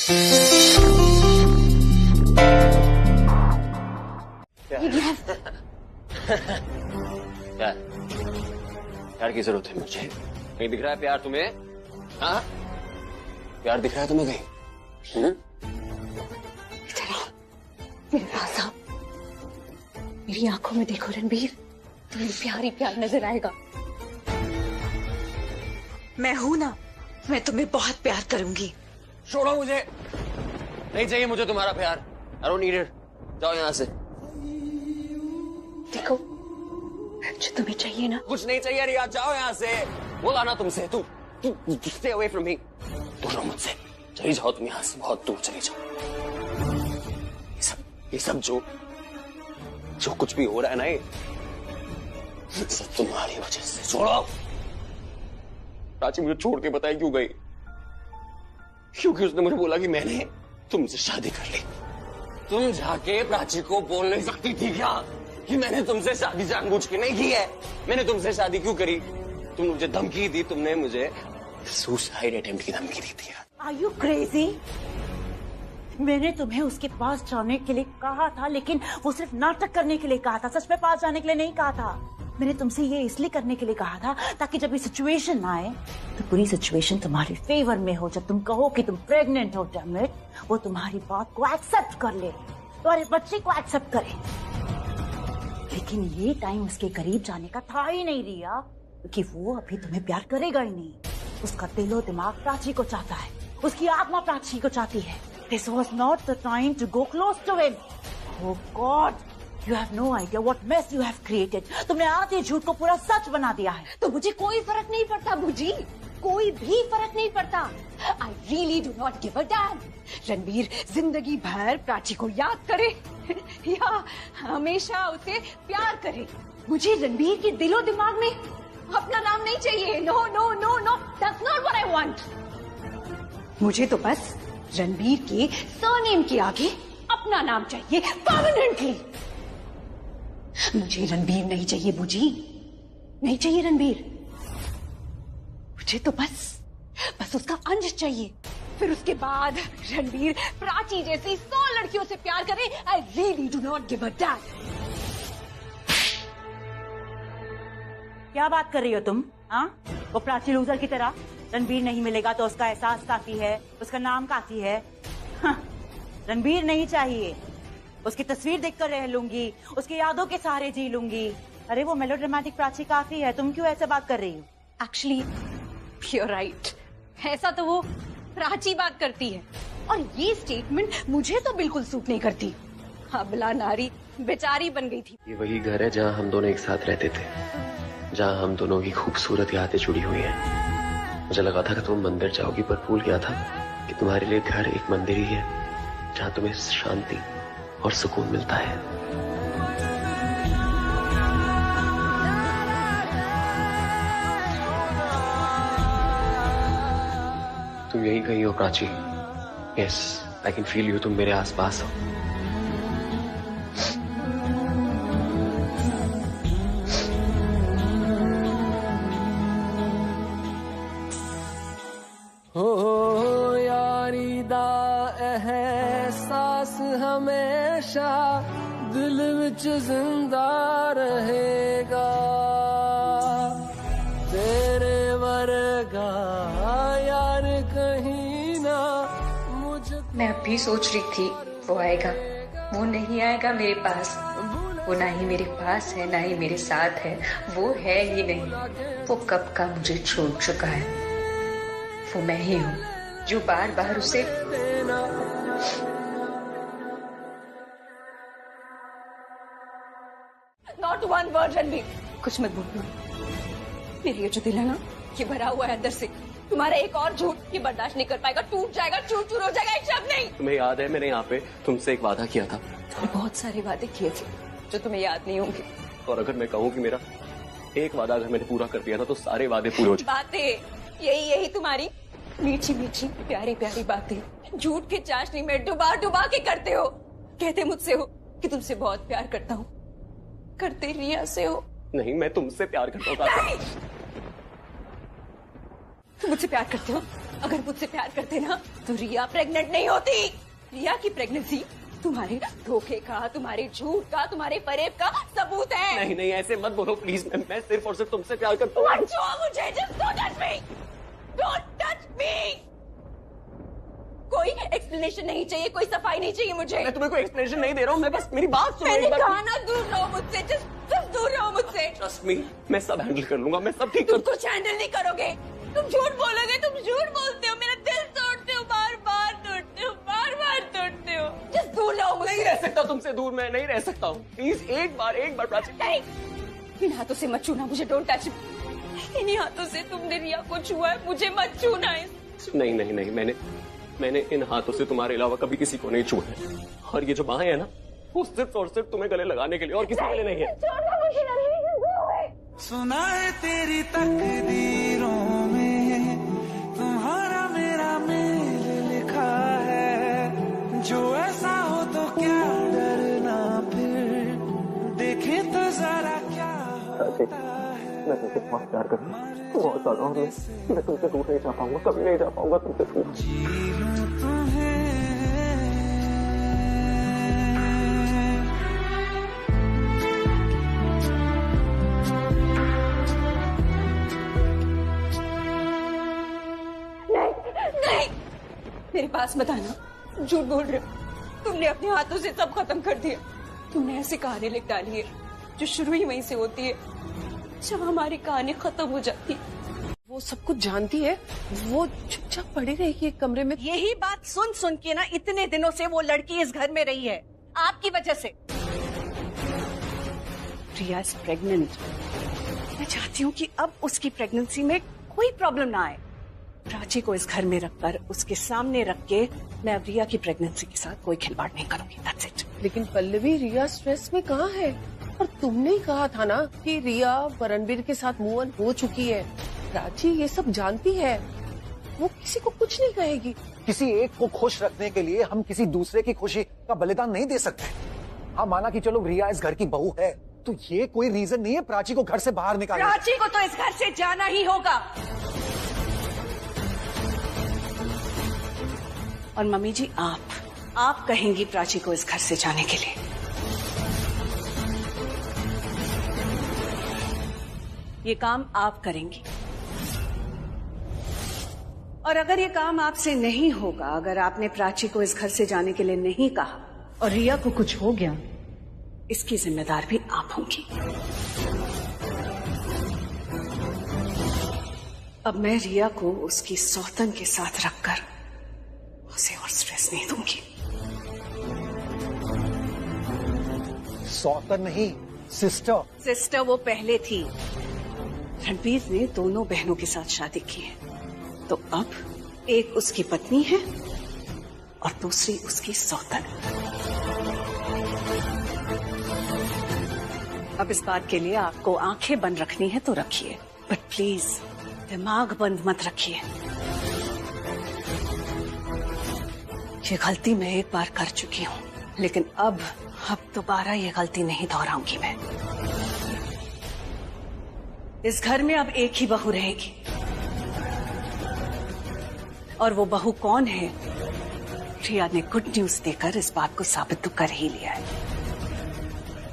प्यार प्यार की जरूरत है मुझे। कहीं दिख रहा है प्यार तुम्हें? हाँ, प्यार दिख रहा है तुम्हें कहीं? इधर आओ, मेरे पास आओ, मेरी आंखों में देखो रणबीर, तुम्हें प्यार ही प्यार नजर आएगा। मैं हूं ना, मैं तुम्हें बहुत प्यार करूंगी। छोड़ो मुझे, नहीं चाहिए मुझे तुम्हारा प्यार। I don't need it. जाओ यहाँ से। देखो, जो तुम्हें चाहिए ना। कुछ नहीं चाहिए रिया, जाओ यहाँ से। बोला ना तुमसे, तू stay away from me। दूर रहो मुझसे, चली जाओ तुम यहाँ से, बहुत दूर चली जाओ। ये सब जो कुछ भी हो रहा है ना, ये सब तुम्हारी वजह से। छोड़ो। प्राची मुझे छोड़ के बताई क्यों गई? क्योंकि उसने मुझे बोला कि मैंने तुमसे शादी कर ली। तुम जाके प्राची को बोल नहीं सकती थी क्या कि मैंने तुमसे शादी जानबूझ के नहीं की है? मैंने तुमसे शादी क्यों करी? तुम मुझे धमकी दी, तुमने मुझे सुसाइड अटेम्प्ट की धमकी दी थी। Are you crazy? मैंने तुम्हें उसके पास जाने के लिए कहा था, लेकिन वो सिर्फ नाटक करने के लिए कहा था, सच में पास जाने के लिए नहीं कहा था। मैंने तुमसे ये इसलिए करने के लिए कहा था ताकि जब ये सिचुएशन आए तो पूरी सिचुएशन तुम्हारे फेवर में हो। जब तुम कहो कि तुम प्रेग्नेंट हो, डैमिट, वो तुम्हारी बात को एक्सेप्ट कर ले, तुम्हारे बच्चे को एक्सेप्ट करे। लेकिन ये टाइम उसके करीब जाने का था ही नहीं रिया, क्योंकि वो अभी तुम्हें प्यार करेगा ही नहीं। उसका दिलो दिमाग प्राची को चाहता है, उसकी आत्मा प्राची को चाहती है। This was not the time to go close to him. Oh God, you have no idea what mess you have created. तुमने आधे झूठ को पूरा सच बना दिया है। तो मुझे कोई फर्क नहीं पड़ता भूजी, कोई भी फर्क नहीं पड़ता। I really do not give a damn. Ranbir जिंदगी भर प्राची को याद करे या हमेशा उसे प्यार करे, मुझे रणबीर के दिलो दिमाग में अपना नाम नहीं चाहिए। No no no no, that's not what I want. मुझे तो बस रणबीर के सरनेम के आगे अपना नाम चाहिए परमानेंटली। मुझे रणबीर नहीं चाहिए बूजी, नहीं चाहिए रणबीर। मुझे तो बस उसका अंश चाहिए। फिर उसके बाद रणबीर प्राची जैसी 100 लड़कियों से प्यार करे। I really do not give a dam. क्या बात कर रही हो तुम? हाँ, वो प्राची लूजर की तरह रणबीर नहीं मिलेगा तो उसका एहसास काफी है, उसका नाम काफी है। रणबीर नहीं चाहिए, उसकी तस्वीर देखकर रह लूंगी, उसकी यादों के सहारे जी लूंगी। अरे वो मेलोड्रामेटिक प्राची काफी है, तुम क्यों ऐसे बात कर रही हो? एक्चुअली you're right, ऐसा तो वो प्राची बात करती है, और ये स्टेटमेंट मुझे तो बिल्कुल सूट नहीं करती। अबला नारी बेचारी बन गई थी। ये वही घर है जहाँ हम दोनों एक साथ रहते थे, जहाँ हम दोनों की खूबसूरत यादें जुड़ी हुई हैं। मुझे लगा था कि तुम मंदिर जाओगी, पर भूल गया था कि तुम्हारे लिए घर एक मंदिर ही है जहाँ तुम्हें शांति और सुकून मिलता है। तुम यहीं कहीं हो Prachi. Yes, I can feel you, तुम मेरे आसपास हो। हो यारी दा एहसास हमेशा दिल विच जिंदा रहेगा, तेरे वर्गा यार कहीं ना मुझे। मैं अभी सोच रही थी वो आएगा, वो नहीं आएगा मेरे पास। वो ना ही मेरे पास है, ना ही मेरे साथ है, वो है ही नहीं। वो कब का मुझे छोड़ चुका है। वो मैं ही हूँ जो बार बार उसे नॉट वन वर्ड रणबीर, कुछ मत बोलना। मेरी ये जो दिल है ना, ये भरा हुआ है अंदर से। तुम्हारा एक और झूठ ये बर्दाश्त नहीं कर पाएगा, टूट जाएगा, चूर चूर हो जाएगा, एक शब्द नहीं। तुम्हें याद है मैंने यहाँ पे तुमसे एक वादा किया था? तुमने बहुत सारे वादे किए थे जो तुम्हें याद नहीं होंगे। और अगर मैं कहूँ कि मेरा एक वादा अगर मैंने पूरा कर दिया था तो सारे वादे पूरे हो जाए। बातें यही तुम्हारी मीठी मीठी प्यारी प्यारी बातें झूठ के चाशनी में डुबा डुबा के करते हो। कहते मुझसे हो कि तुमसे बहुत प्यार करता हूँ, करते रिया से हो। नहीं, मैं तुमसे प्यार करता हूँ। तुम मुझसे प्यार करते हो, अगर मुझसे प्यार करते ना तो रिया प्रेग्नेंट नहीं होती। रिया की प्रेगनेंसी तुम्हारे धोखे का, तुम्हारे झूठ का, तुम्हारे फरेब का सबूत है। नहीं नहीं ऐसे मत बोलो प्लीज। मैं सिर्फ और सिर्फ तुमसे प्यार करता हूँ। जो मुझे just don't touch me! Don't touch me! कोई एक्सप्लेनेशन नहीं चाहिए, कोई सफाई नहीं चाहिए मुझे। मैं तुम्हें कोई एक्सप्लेनेशन नहीं दे रहा हूँ, मैं बस मेरी बात सुनो। मैंने कहा ना दूर रहो मुझसे, just दूर रहो मुझसे। ट्रस्ट मी, मैं सब हैंडल कर लूंगा, मैं सब ठीक कर। तुम कुछ हैंडल नहीं करोगे, तुम झूठ बोलोगे, तुम झूठ बोलते हो, मेरा दिल तोड़ते हो, बार बार तोड़ते हो, बार बार तोड़ते हो। just दूर रहो मुझसे। नहीं रह सकता तुमसे दूर, मैं नहीं रह सकता हूँ। प्लीज एक बार प्राची। नहीं, इन हाथों से मत छूना मुझे, डोंट टच। इन्हीं हाथों से तुमने रिया को छुआ है, मुझे मत छूना। नहीं नहीं नहीं, मैंने इन हाथों से तुम्हारे अलावा कभी किसी को नहीं छुआ है। और ये जो बाहें है ना, वो सिर्फ और सिर्फ तुम्हें गले लगाने के लिए और किसी के लिए नहीं है। सुना है तेरी तकदीरों में तुम्हारा मेरा मेल लिखा है। जो ऐसा हो तो क्या डरना, फिर देखे तो जरा क्या होता है। मैं तुमसे बहुत प्यार करता हूँ, बहुत ज्यादा। मैं तुमसे दूर नहीं जा पाऊंगा, कभी नहीं जा पाऊंगा तुमसे दूर। जी लूं तुम्हें। नहीं, मेरे पास मत आना, झूठ बोल रहे हो। तुमने अपने हाथों से सब खत्म कर दिया। तुमने ऐसी कहानी लिख डाली है जो शुरू ही वहीं से होती है, जब हमारी कहानी खत्म हो जाती है। वो सब कुछ जानती है, वो चुपचाप पड़ी रहेगी एक कमरे में। यही बात सुन सुन के ना इतने दिनों से वो लड़की इस घर में रही है, आपकी वजह से। रिया इज प्रेग्नेंट। मैं चाहती हूँ कि अब उसकी प्रेगनेंसी में कोई प्रॉब्लम ना आए। प्राची को इस घर में रखकर, उसके सामने रख के, मैं अब रिया की प्रेगनेंसी के साथ कोई खिलवाड़ नहीं करूंगी। That's it. लेकिन पल्लवी, रिया स्ट्रेस में कहाँ है? और तुमने ही कहा था ना कि रिया रणबीर के साथ मूव ऑन हो चुकी है। प्राची ये सब जानती है, वो किसी को कुछ नहीं कहेगी। किसी एक को खुश रखने के लिए हम किसी दूसरे की खुशी का बलिदान नहीं दे सकते। हाँ, माना कि चलो रिया इस घर की बहू है, तो ये कोई रीजन नहीं है प्राची को घर से बाहर निकालने। प्राची को तो इस घर से जाना ही होगा। और मम्मी जी, आप कहेंगी प्राची को इस घर से जाने के लिए। ये काम आप करेंगी। और अगर ये काम आपसे नहीं होगा, अगर आपने प्राची को इस घर से जाने के लिए नहीं कहा और रिया को कुछ हो गया, इसकी जिम्मेदार भी आप होंगी। अब मैं रिया को उसकी सौतन के साथ रखकर उसे और स्ट्रेस नहीं दूंगी। सौतन नहीं, सिस्टर। सिस्टर वो पहले थी। रणबीर ने दोनों बहनों के साथ शादी की है, तो अब एक उसकी पत्नी है और दूसरी उसकी सौतन। अब इस बात के लिए आपको आंखें बंद रखनी है तो रखिए, बट प्लीज दिमाग बंद मत रखिए। ये गलती मैं एक बार कर चुकी हूँ, लेकिन अब दोबारा ये गलती नहीं दोहराऊंगी मैं। इस घर में अब एक ही बहू रहेगी, और वो बहू कौन है, रिया ने गुड न्यूज देकर इस बात को साबित तो कर ही लिया है।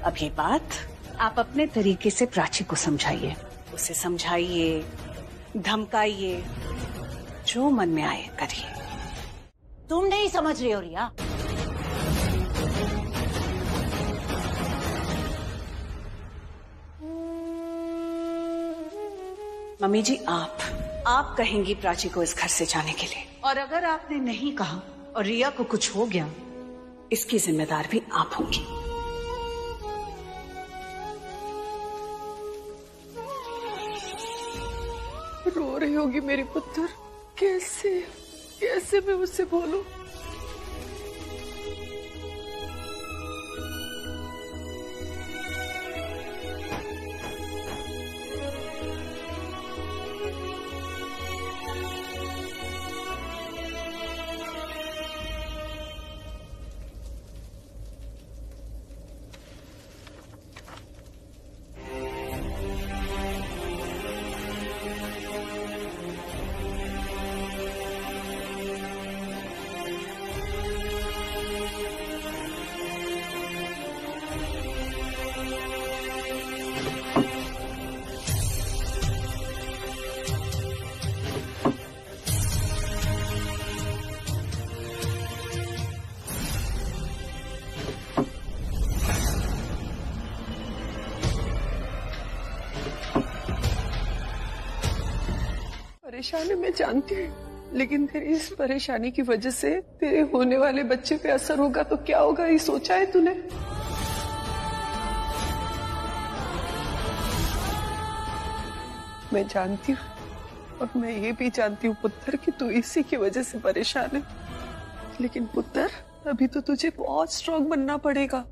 अब ये बात आप अपने तरीके से प्राची को समझाइए, उसे समझाइए, धमकाइए, जो मन में आए करिए। तुम नहीं समझ रही हो रिया। मम्मी जी, आप कहेंगी प्राची को इस घर से जाने के लिए, और अगर आपने नहीं कहा और रिया को कुछ हो गया, इसकी जिम्मेदार भी आप होंगी। रो रही होगी मेरी पुत्र, कैसे मैं उससे बोलूं? परेशान है, मैं जानती हूँ, लेकिन तेरी इस परेशानी की वजह से तेरे होने वाले बच्चे पे असर होगा तो क्या होगा, ये सोचा है तूने? मैं जानती हूँ, और मैं ये भी जानती हूँ पुत्र कि तू इसी की वजह से परेशान है, लेकिन पुत्र अभी तो तुझे बहुत स्ट्रांग बनना पड़ेगा।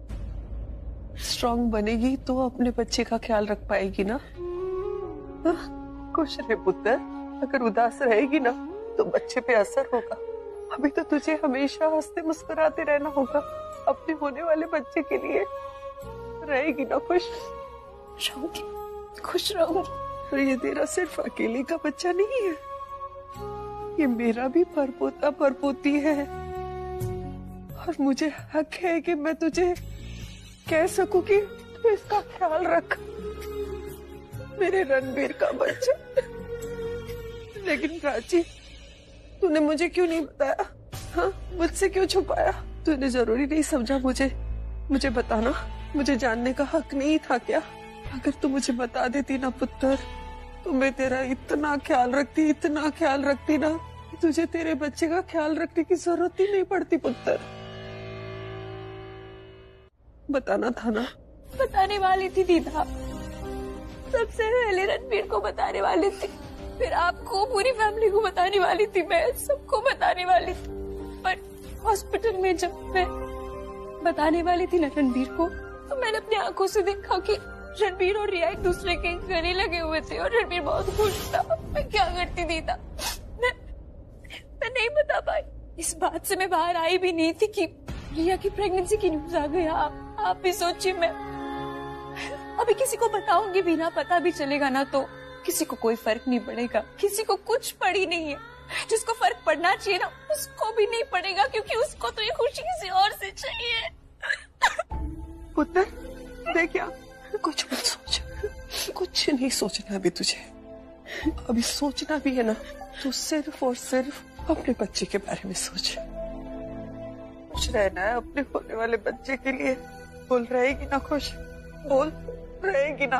स्ट्रांग बनेगी तो अपने बच्चे का ख्याल रख पाएगी ना। खुश रहे पुत्र, अगर उदास रहेगी ना तो बच्चे पे असर होगा। अभी तो तुझे हमेशा हंसते मुस्कुराते रहना होगा अपने होने वाले बच्चे के लिए। रहेगी ना खुश? रहूंगी, खुश रहूंगी। और ये तेरा सिर्फ अकेले का बच्चा नहीं है, ये मेरा भी परपोता परपोती है, और मुझे हक है कि मैं तुझे कह सकूं कि तू इसका ख्याल रख, मेरे रणबीर का बच्चा। लेकिन प्राची, तूने मुझे क्यों नहीं बताया? हाँ, मुझसे क्यों छुपाया? तूने जरूरी नहीं समझा मुझे बताना? मुझे जानने का हक नहीं था क्या? अगर तू मुझे बता देती ना पुत्र, तो मैं तेरा इतना ख्याल रखती ना, तुझे तेरे बच्चे का ख्याल रखने की जरूरत ही नहीं पड़ती पुत्र। बताना था ना? बताने वाली थी दीदा, सबसे पहले रणबीर को बताने वाली थी, फिर आपको, पूरी फैमिली को बताने वाली थी, मैं सबको बताने वाली थी। पर हॉस्पिटल में जब मैं बताने वाली थी ना रणबीर को, तो मैंने अपनी आंखों से देखा कि रणबीर और रिया एक दूसरे के गले लगे हुए थे और रणबीर बहुत खुश था। मैं क्या करती दीदा, मैं नहीं बता पाई। इस बात से मैं बाहर आई भी नहीं थी कि रिया की प्रेगनेंसी की न्यूज आ गई। आप भी सोचिए, मैं अभी किसी को बताऊंगी भी ना, पता भी चलेगा ना तो किसी को कोई फर्क नहीं पड़ेगा, किसी को कुछ पड़ी नहीं है। जिसको फर्क पड़ना चाहिए ना, उसको भी नहीं पड़ेगा, क्योंकि उसको तो ये खुशी किसी और से चाहिए। पुत्र देख, क्या कुछ मत सोच, कुछ नहीं सोचना अभी तुझे। अभी सोचना भी है ना तो सिर्फ और सिर्फ अपने बच्चे के बारे में सोच। खुश रहना है अपने होने वाले बच्चे के लिए। बोल, रहेगी ना खुश? बोल, रहेगी ना?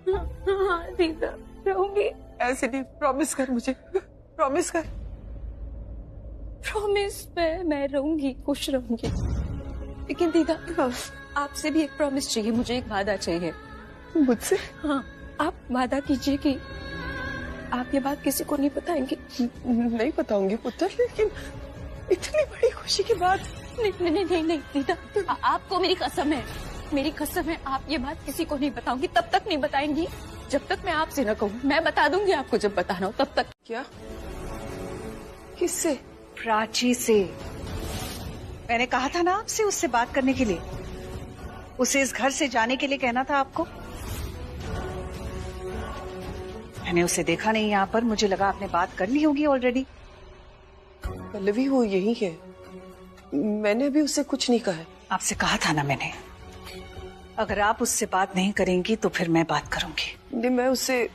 हाँ दीदा, रहूंगी। ऐसे नहीं, प्रॉमिस कर मुझे, प्रॉमिस कर। प्रॉमिस मैं रहूंगी, खुश रहूंगी। लेकिन दीदा, आपसे भी एक प्रॉमिस चाहिए, मुझे एक वादा चाहिए। मुझसे? हाँ, आप वादा कीजिए कि आप ये बात किसी को नहीं बताएंगे। नहीं बताऊंगी पुत्र, लेकिन इतनी बड़ी खुशी की बात। नहीं दीदा, आपको मेरी कसम है, आप ये बात किसी को नहीं बताऊंगी, तब तक नहीं बताएंगी जब तक मैं आपसे न कहूँ। मैं बता दूंगी आपको जब बताना हो, तब तक। क्या? किससे? प्राची से। मैंने कहा था ना आपसे उससे बात करने के लिए, उसे इस घर से जाने के लिए कहना था आपको। मैंने उसे देखा नहीं यहाँ पर, मुझे लगा आपने बात कर ली होगी ऑलरेडी। पल्लवी, वो यही है, मैंने भी उससे कुछ नहीं कहा है। आपसे कहा था ना मैंने, अगर आप उससे बात नहीं करेंगी तो फिर मैं बात करूंगी। नहीं, मैं उससे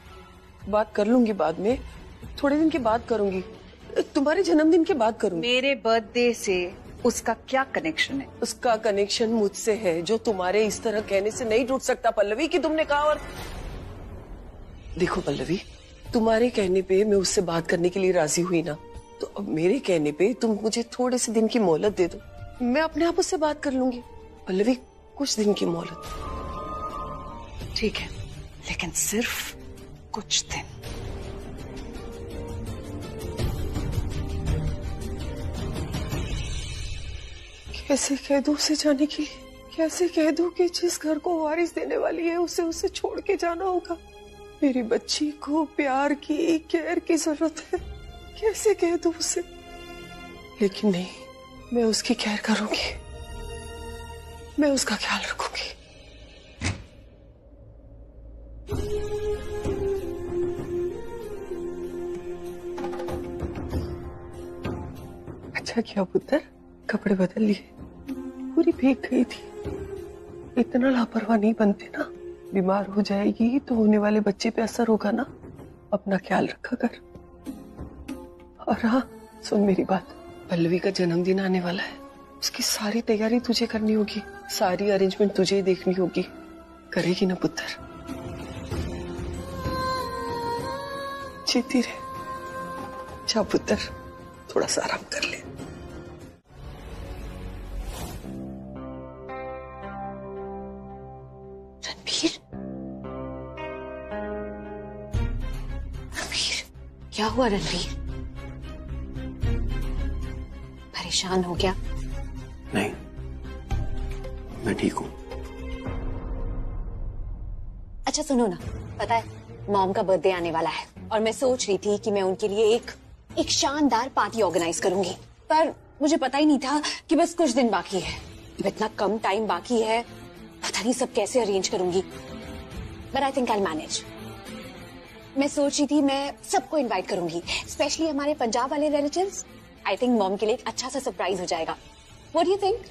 बात कर लूंगी बाद में, थोड़े दिन के बाद करूंगी, तुम्हारे जन्मदिन के बाद करूंगी। मेरे बर्थडे से उसका क्या कनेक्शन है? उसका कनेक्शन मुझसे है, जो तुम्हारे इस तरह कहने से नहीं टूट सकता पल्लवी, कि तुमने कहा। और देखो पल्लवी, तुम्हारे कहने पे मैं उससे बात करने के लिए राजी हुई ना, तो अब मेरे कहने पे तुम मुझे थोड़े से दिन की मोहलत दे दो, मैं अपने आप उससे बात कर लूंगी। पल्लवी, कुछ दिन की मोहलत। ठीक है, लेकिन सिर्फ कुछ दिन। कैसे कह दूं उसे जाने के लिए? कैसे कह दूं कि जिस घर को वारिस देने वाली है उसे छोड़ के जाना होगा? मेरी बच्ची को प्यार की, केयर की जरूरत है, कैसे कह दूं उसे? लेकिन नहीं, मैं उसकी केयर करूंगी, मैं उसका ख्याल रखूंगी। अच्छा किया पुत्र, कपड़े बदल लिए, पूरी भीग गई थी। इतना लापरवाह नहीं बनते ना, बीमार हो जाएगी तो होने वाले बच्चे पे असर होगा ना, अपना ख्याल रखा कर। और हाँ, सुन मेरी बात, पल्लवी का जन्मदिन आने वाला है, उसकी सारी तैयारी तुझे करनी होगी, सारी अरेंजमेंट तुझे ही देखनी होगी। करेगी ना पुत्र? जीती रहे। जा पुत्र, थोड़ा सा आराम कर ले। रणबीर, क्या हुआ रणबीर? परेशान हो गया? नहीं, मैं ठीक हूं। अच्छा सुनो ना, पता है मॉम का बर्थडे आने वाला है और मैं सोच रही थी कि मैं उनके लिए एक शानदार पार्टी ऑर्गेनाइज करूंगी, पर मुझे पता ही नहीं था कि बस कुछ दिन बाकी है। अब इतना कम टाइम बाकी है, पता नहीं सब कैसे अरेंज करूंगी, but I think I manage. मैं सोच रही थी मैं सबको इनवाइट करूंगी, स्पेशली हमारे पंजाब वाले रिलेटिव्स। आई थिंक मॉम के लिए एक अच्छा सा सरप्राइज हो जाएगा। What do you think?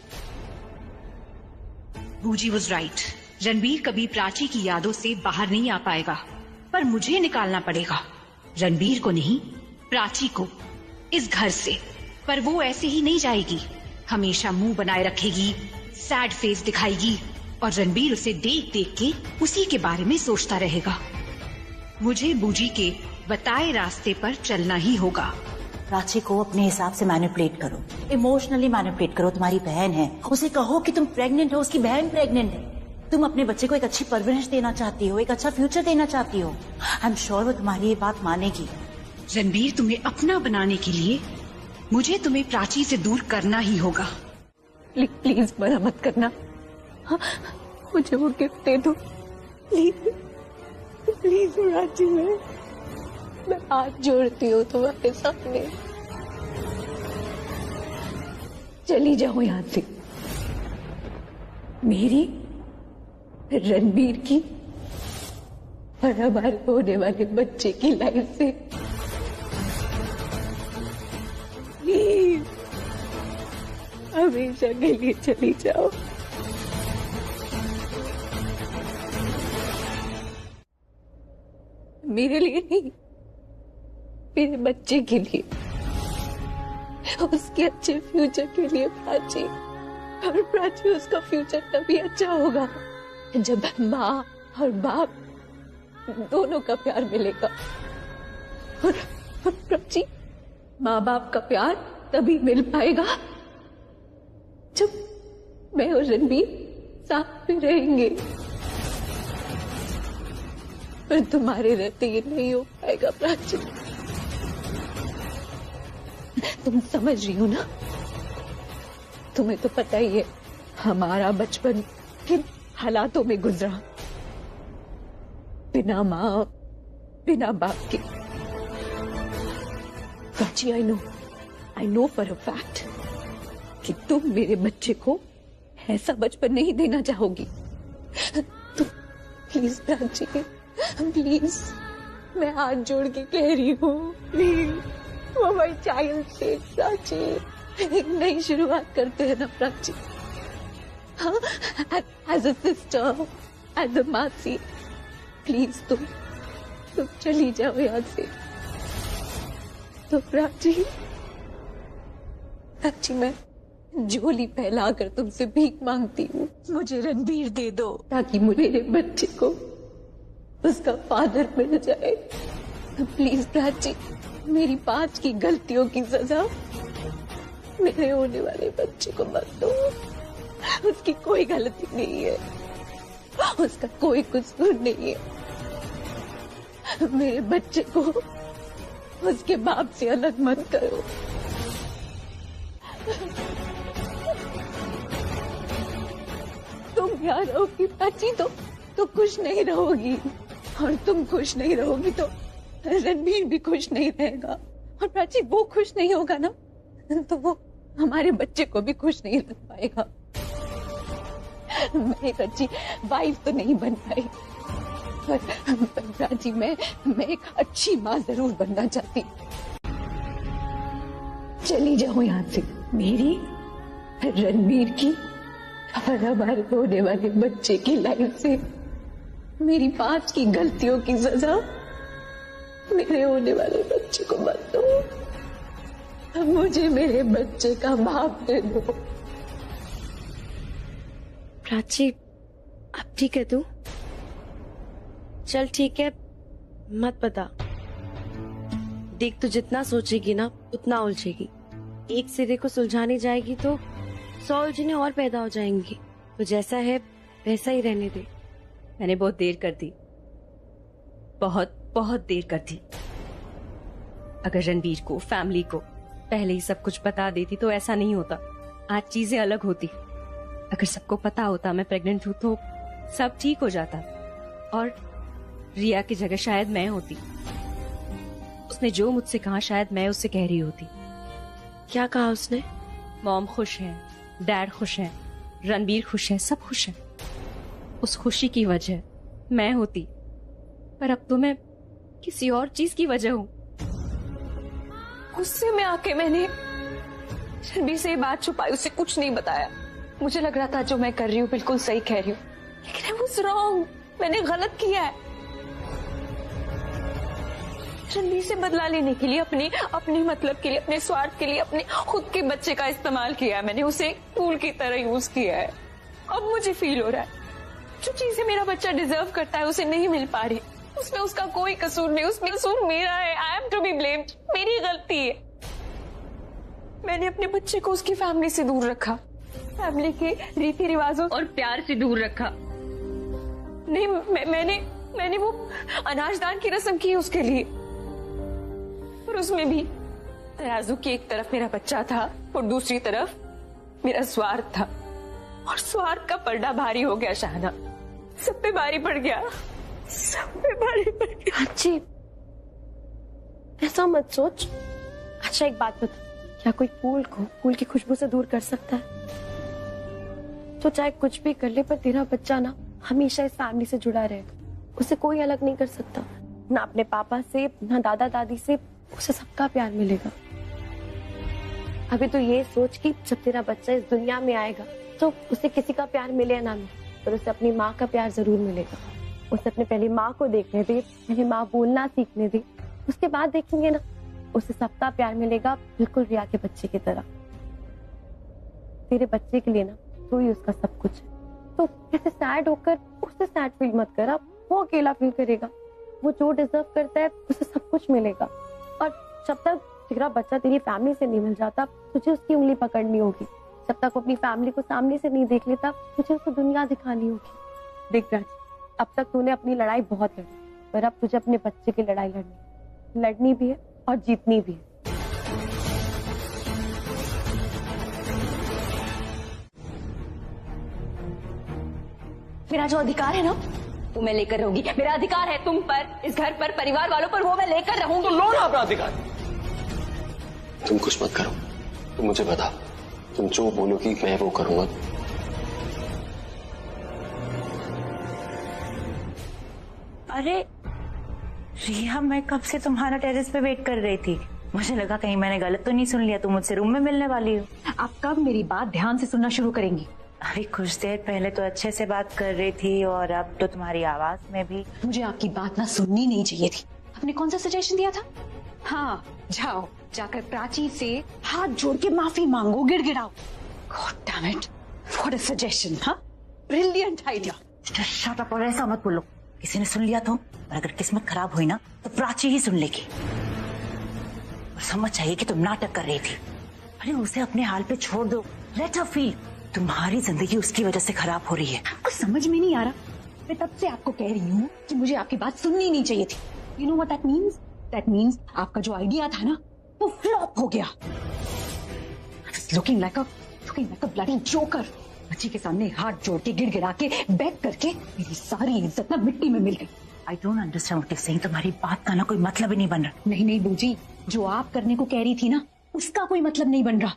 बूजी वाज राइट। रणबीर कभी प्राची की यादों से बाहर नहीं आ पाएगा, पर मुझे निकालना पड़ेगा रणबीर को नहीं, प्राची को इस घर से। पर वो ऐसे ही नहीं जाएगी, हमेशा मुंह बनाए रखेगी, सैड फेस दिखाएगी और रणबीर उसे देख देख के उसी के बारे में सोचता रहेगा। मुझे बूजी के बताए रास्ते पर चलना ही होगा। प्राची को अपने हिसाब से मैनिपुलेट करो, इमोशनली मैनिपुलेट करो। तुम्हारी बहन है, उसे कहो कि तुम प्रेग्नेंट हो, उसकी बहन प्रेग्नेंट है। तुम अपने बच्चे को एक अच्छी परवरिश देना चाहती हो, एक अच्छा फ्यूचर देना चाहती हो। आई एम श्योर वो तुम्हारी ये बात मानेगी। रणबीर तुम्हें अपना बनाने के लिए मुझे तुम्हें प्राची से दूर करना ही होगा। प्लीज मना मत करना। हाँ, मुझे वो गिफ्ट दे दो प्लीज प्लीज। प्राची, मैं हाथ जोड़ती हूँ तुम्हारे सामने, चली जाओ यहाँ से। मेरी, रणबीर की और हमारे होने वाले बच्चे की लाइफ से प्लीज हमेशा के लिए चली जाओ। मेरे लिए नहीं, मेरे बच्चे के लिए, उसके अच्छे फ्यूचर के लिए प्राची। और प्राची, उसका फ्यूचर तभी अच्छा होगा जब माँ और बाप दोनों का प्यार मिलेगा। और प्राची, माँ बाप का प्यार तभी मिल पाएगा जब मैं और रणबीर साथ में रहेंगे। पर तुम्हारे रहते ये नहीं हो पाएगा प्राची। तुम समझ रही हो ना? तुम्हें तो पता ही है हमारा बचपन किन हालातों में गुजरा, बिना माँ बिना बाप के। Prachi, I know for a fact कि तुम मेरे बच्चे को ऐसा बचपन नहीं देना चाहोगी। तुम प्लीज प्राची, प्लीज, मैं हाथ जोड़ के कह रही हूँ, please for my child sake Prachi, एक नई शुरुआत करते हैं ना प्राची। हाँ, as a sister, as a masi, please तुम चली जाओ यहाँ से। तो प्राची, मैं झोली फैलाकर तुमसे भीख मांगती हूँ, मुझे रणबीर दे दो ताकि मेरे बच्चे को उसका फादर मिल जाए। प्लीज प्राची, मेरी 5 की गलतियों की सजा मेरे होने वाले बच्चे को मत दो। उसकी कोई गलती नहीं है, उसका कोई कसूर नहीं है। मेरे बच्चे को उसके बाप से अलग मत करो। तुम यहाँ रहोगी प्राची तो खुश नहीं रहोगी, और तुम खुश नहीं रहोगी तो रणबीर भी खुश नहीं रहेगा। और प्राची, वो खुश नहीं होगा ना तो वो हमारे बच्चे को भी खुश नहीं रख पाएगा। मैं एक अच्छी वाइफ तो नहीं बन पाई, पर प्राची, मैं एक अच्छी माँ जरूर बनना चाहती। चली जाओ यहाँ से, मेरी, रणबीर की और हमारे होने वाले बच्चे की लाइफ से। मेरी 5 की गलतियों की सजा मेरे होने वाले बच्चे को मत दो। मुझे मेरे बच्चे का बाप दे दो। प्राची, अब ठीक है तू? चल ठीक है, मत बता। देख, तो जितना सोचेगी ना उतना उलझेगी। एक सिरे को सुलझाने जाएगी तो 100 उलझनें और पैदा हो जाएंगी। तो जैसा है वैसा ही रहने दे। मैंने बहुत देर कर दी, बहुत बहुत देर कर दी। अगर रणवीर को, फैमिली को पहले ही सब कुछ बता देती तो ऐसा नहीं होता, आज चीजें अलग होती। अगर सबको पता होता मैं प्रेग्नेंट हूं तो सब ठीक हो जाता और रिया की जगह शायद मैं होती। उसने जो मुझसे कहा शायद मैं उससे कह रही होती। क्या कहा उसने? मॉम खुश है, डैड खुश है, रणवीर खुश है, सब खुश है। उस खुशी की वजह मैं होती, पर अब तो मैं किसी और चीज की वजह हूँ। गुस्से में आके मैंने रणवीर से ये बात छुपाई, उसे कुछ नहीं बताया। मुझे लग रहा था जो मैं कर रही हूँ बिल्कुल सही कह रही हूँ, लेकिन आई वाज रॉन्ग। मैंने गलत किया है। रणवीर से बदला लेने के लिए, अपने मतलब के लिए, अपने स्वार्थ के लिए, अपने खुद के बच्चे का इस्तेमाल किया है। मैंने उसे टूल की तरह यूज किया है। अब मुझे फील हो रहा है जो चीजें मेरा बच्चा डिजर्व करता है उसे नहीं मिल पा रही। उसमें उसका कोई कसूर नहीं, उसमें कसूर मेरा है। I am to be blamed, मेरी गलती है। मैंने अपने बच्चे को उसकी फैमिली से दूर रखा, फैमिली के रीति रिवाजों और प्यार से दूर रखा। नहीं, मैंने वो अनाजदान की रस्म की उसके लिए, पर उसमें भी तराजू की एक तरफ मेरा बच्चा था और दूसरी तरफ मेरा स्वार्थ था। और स्वार्थ का पर्दा भारी हो गया शाहना, सब पे भारी पड़ गया, सब पे भारी पड़ गया। अच्छी, ऐसा मत सोच। अच्छा एक बात बता, क्या कोई फूल को फूल की खुशबू से दूर कर सकता है? तो चाहे कुछ भी कर ले, पर तेरा बच्चा ना हमेशा इस फैमिली से जुड़ा रहेगा। उसे कोई अलग नहीं कर सकता, ना अपने पापा से, ना दादा दादी से। उसे सबका प्यार मिलेगा। अभी तो ये सोच कि जब तेरा बच्चा इस दुनिया में आएगा तो उसे किसी का प्यार मिले या ना मिले, पर उसे अपनी माँ का प्यार जरूर मिलेगा। उसे अपने पहले माँ को देखने दे, पहले माँ बोलना सीखने दे, उसके बाद देखेंगे ना उसे सबका प्यार मिलेगा, बिल्कुल रिया के बच्चे की तरह। तेरे बच्चे के लिए ना तू ही उसका सब कुछ है। तो ऐसे सैड होकर उससे सैड फील मत कर। वो अकेला फील करेगा। वो जो डिजर्व करता है उसे सब कुछ मिलेगा। और जब तक तेरा बच्चा तेरी फैमिली से नहीं मिल जाता, तुझे उसकी उंगली पकड़नी होगी। जब तक वो अपनी फैमिली को सामने से नहीं देख लेता, तुझे उसको दुनिया दिखानी होगी। देख राज, अब तक तूने अपनी लड़ाई बहुत लड़ी, पर अब तुझे अपने बच्चे की लड़ाई लड़नी भी है और जीतनी भी है। मेरा जो अधिकार है ना वो मैं लेकर रहूंगी। मेरा अधिकार है तुम पर, इस घर पर, परिवार वालों पर, वो मैं लेकर रहूंगी। तो लो ना अपना अधिकार। तुम कुछ मत करो, तुम मुझे बता, तुम जो बोलोगी मैं वो करूंगा। अरे रिया, मैं कब से तुम्हारा टेरेस पे वेट कर रही थी। मुझे लगा कहीं मैंने गलत तो नहीं सुन लिया, तुम मुझसे रूम में मिलने वाली हो। आप कब मेरी बात ध्यान से सुनना शुरू करेंगी? अभी कुछ देर पहले तो अच्छे से बात कर रही थी और अब तो तुम्हारी आवाज में भी। मुझे आपकी बात ना सुननी नहीं चाहिए थी। आपने कौन सा सजेशन दिया था? हाँ, जाओ जाकर प्राची से हाथ जोड़ के माफी मांगो, गिड़गिड़ाओ। God damn it, what a suggestion. हाँ, ब्रिलियंट आइडिया। शट अप, और ऐसा मत बोलो, किसी ने सुन लिया तो। और अगर किस्मत खराब हुई ना तो प्राची ही सुन लेगी। और समझ चाहिए कि तुम नाटक कर रही थी। अरे उसे अपने हाल पे छोड़ दो, लेट हर फील। तुम्हारी जिंदगी उसकी वजह से खराब हो रही है। आपको समझ में नहीं आ रहा? मैं तब से आपको कह रही हूँ कि मुझे आपकी बात सुननी नहीं चाहिए थी। You know what that means? That means आपका जो आइडिया था ना वो फ्लॉप हो गया। Looking like a bloody joker. बच्ची के सामने हाथ जोड़ के, गिड़गिड़ा के, बैक करके मेरी सारी इज्जत ना मिट्टी में मिल गई। I don't understand what you saying. तुम्हारी बात का ना कोई मतलब ही नहीं बन रहा। नहीं बूजी, जो आप करने को कह रही थी ना उसका कोई मतलब नहीं बन रहा।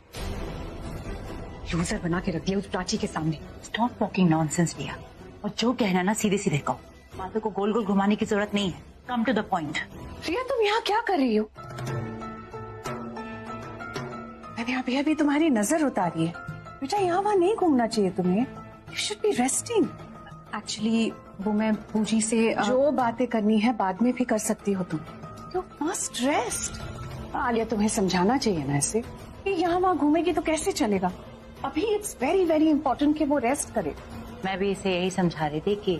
लूजर बना के रख दिया उस प्राची के सामने। स्टॉप टॉकिंग नॉनसेंस रिया, और जो कहना ना सीधे सीधे कहो। बातों को गोल गोल घुमाने की जरूरत नहीं है। Come to the point. Riya, तुम यहाँ क्या कर रही हो? मैंने अभी तुम्हारी नजर उतारी है। बेटा, यहाँ वहाँ नहीं घूमना चाहिए तुम्हें। You should be resting. Actually वो मैं पूजी से जो बातें करनी है बाद में भी कर सकती हो तुम। You must rest. आलिया, तुम्हें समझाना चाहिए ना ऐसे कि यहाँ वहाँ घूमेगी तो कैसे चलेगा। अभी इट्स वेरी वेरी इंपॉर्टेंट कि वो रेस्ट करे। मैं भी इसे यही समझा रही थी कि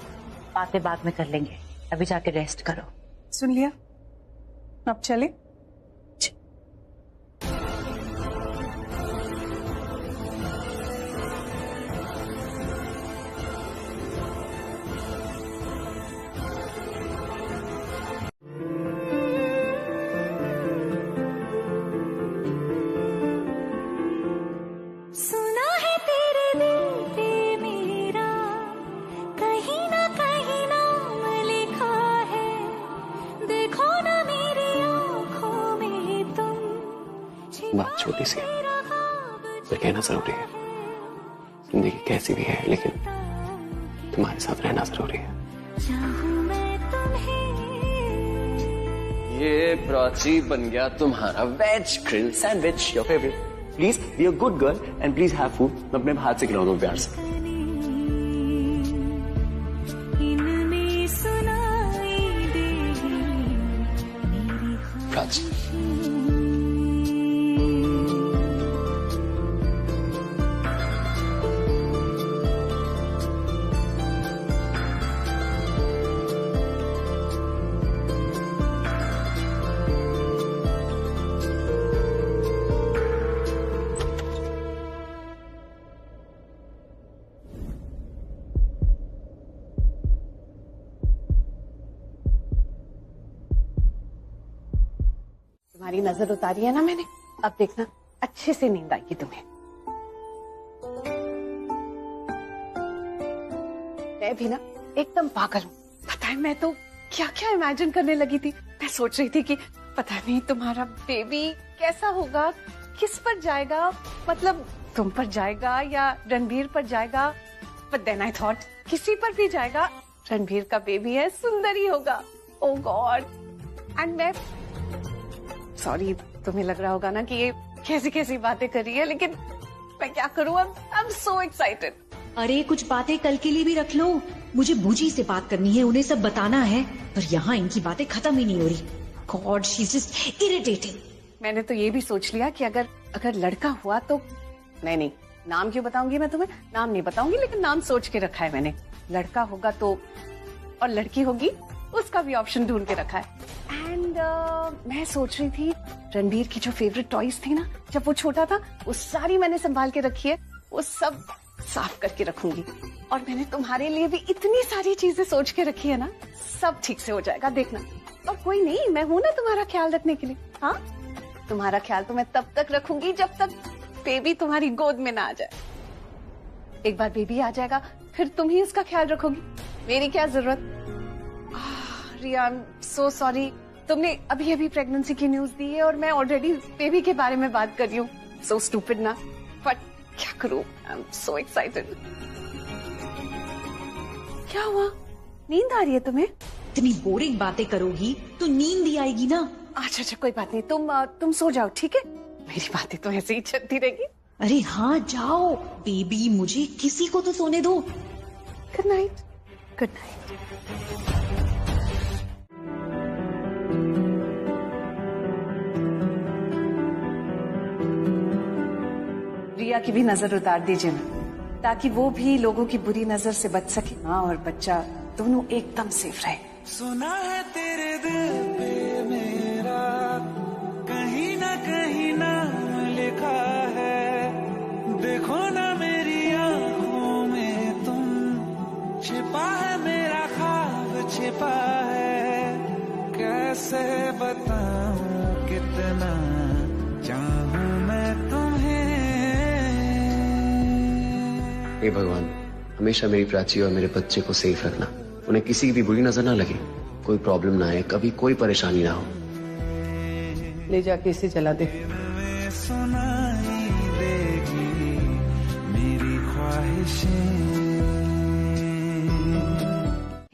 बातें बाद में कर लेंगे, अभी जाके रेस्ट करो। सुन लिया, अब चले। बात छोटी सी है, पर कहना जरूरी है। जिंदगी कैसी भी है, लेकिन तुम्हारे साथ रहना जरूरी है। ये प्राची बन गया तुम्हारा veg grill sandwich, your favourite. Please be a good girl and please have food. मैं अपने हाथ से खिलाऊं दो प्यार से। प्राची, तुम्हारी नजर उतारी है ना मैंने, अब देखना अच्छे से नींद आएगी तुम्हें। मैं भी ना एकदम पागल हूँ, पता है। मैं तो क्या क्या इमेजिन करने लगी थी। मैं सोच रही थी कि पता नहीं तुम्हारा बेबी कैसा होगा, किस पर जाएगा, मतलब तुम पर जाएगा या रणबीर पर जाएगा। बट देन आई थॉट किसी पर भी जाएगा, रणबीर का बेबी है, सुंदर ही होगा। ओ गॉड। एंड मैं सॉरी, तुम्हें लग रहा होगा ना कि ये कैसी कैसी बातें कर रही है, लेकिन मैं क्या करूं, आई एम सो एक्साइटेड। अरे कुछ बातें कल के लिए भी रख लो। मुझे बूजी से बात करनी है, उन्हें सब बताना है, पर यहाँ इनकी बातें खत्म ही नहीं हो रही। God, she is just irritating. मैंने तो ये भी सोच लिया कि अगर लड़का हुआ तो नहीं, नाम क्यों बताऊंगी मैं तुम्हें, नाम नहीं बताऊंगी, लेकिन नाम सोच के रखा है मैंने। लड़का होगा तो, और लड़की होगी उसका भी ऑप्शन ढूंढ के रखा है। एंड मैं सोच रही थी रणबीर की जो फेवरेट टॉयज थी ना जब वो छोटा था, वो सारी मैंने संभाल के रखी है, वो सब साफ करके रखूंगी। और मैंने तुम्हारे लिए भी इतनी सारी चीजें सोच के रखी है ना, सब ठीक से हो जाएगा, देखना। और कोई नहीं, मैं हूं ना तुम्हारा ख्याल रखने के लिए। हाँ, तुम्हारा ख्याल तो मैं तब तक रखूंगी जब तक बेबी तुम्हारी गोद में ना आ जाए। एक बार बेबी आ जाएगा फिर तुम ही उसका ख्याल रखोगी, मेरी क्या जरूरत। रिया, आई एम सो सॉरी, तुमने अभी अभी प्रेगनेंसी की न्यूज दी है और मैं ऑलरेडी बेबी के बारे में बात कर रही हूँ। सो स्टूपिड ना, बट क्या करूं, आई एम सो एक्साइटेड। क्या हुआ, नींद आ रही है तुम्हें? इतनी बोरिंग बातें करोगी तो नींद ही आएगी ना। अच्छा, कोई बात नहीं, तुम सो जाओ, ठीक है? मेरी बातें तो ऐसे ही चलती रहेगी। अरे हाँ, जाओ बेबी, मुझे किसी को तो सोने दो। Good night. Good night. Riya की भी नजर उतार दीजिए ना, ताकि वो भी लोगों की बुरी नजर से बच सके। माँ और बच्चा दोनों एकदम सेफ रहे। सुना है तेरे दिल पे मेरा कहीं ना कहीं नाम लिखा है, देखो ना मेरी आंखों में तुम, छिपा है मेरा ख्वाब छिपा है, कैसे बताऊं कितना चाहूं मैं तुम्हें। हे भगवान, हमेशा मेरी प्राची और मेरे बच्चे को सेफ रखना, उन्हें किसी की भी बुरी नजर ना लगे, कोई प्रॉब्लम ना आए, कभी कोई परेशानी ना हो। ले जाके इसे जला दे। सुनाई देगी मेरी ख्वाहिशें।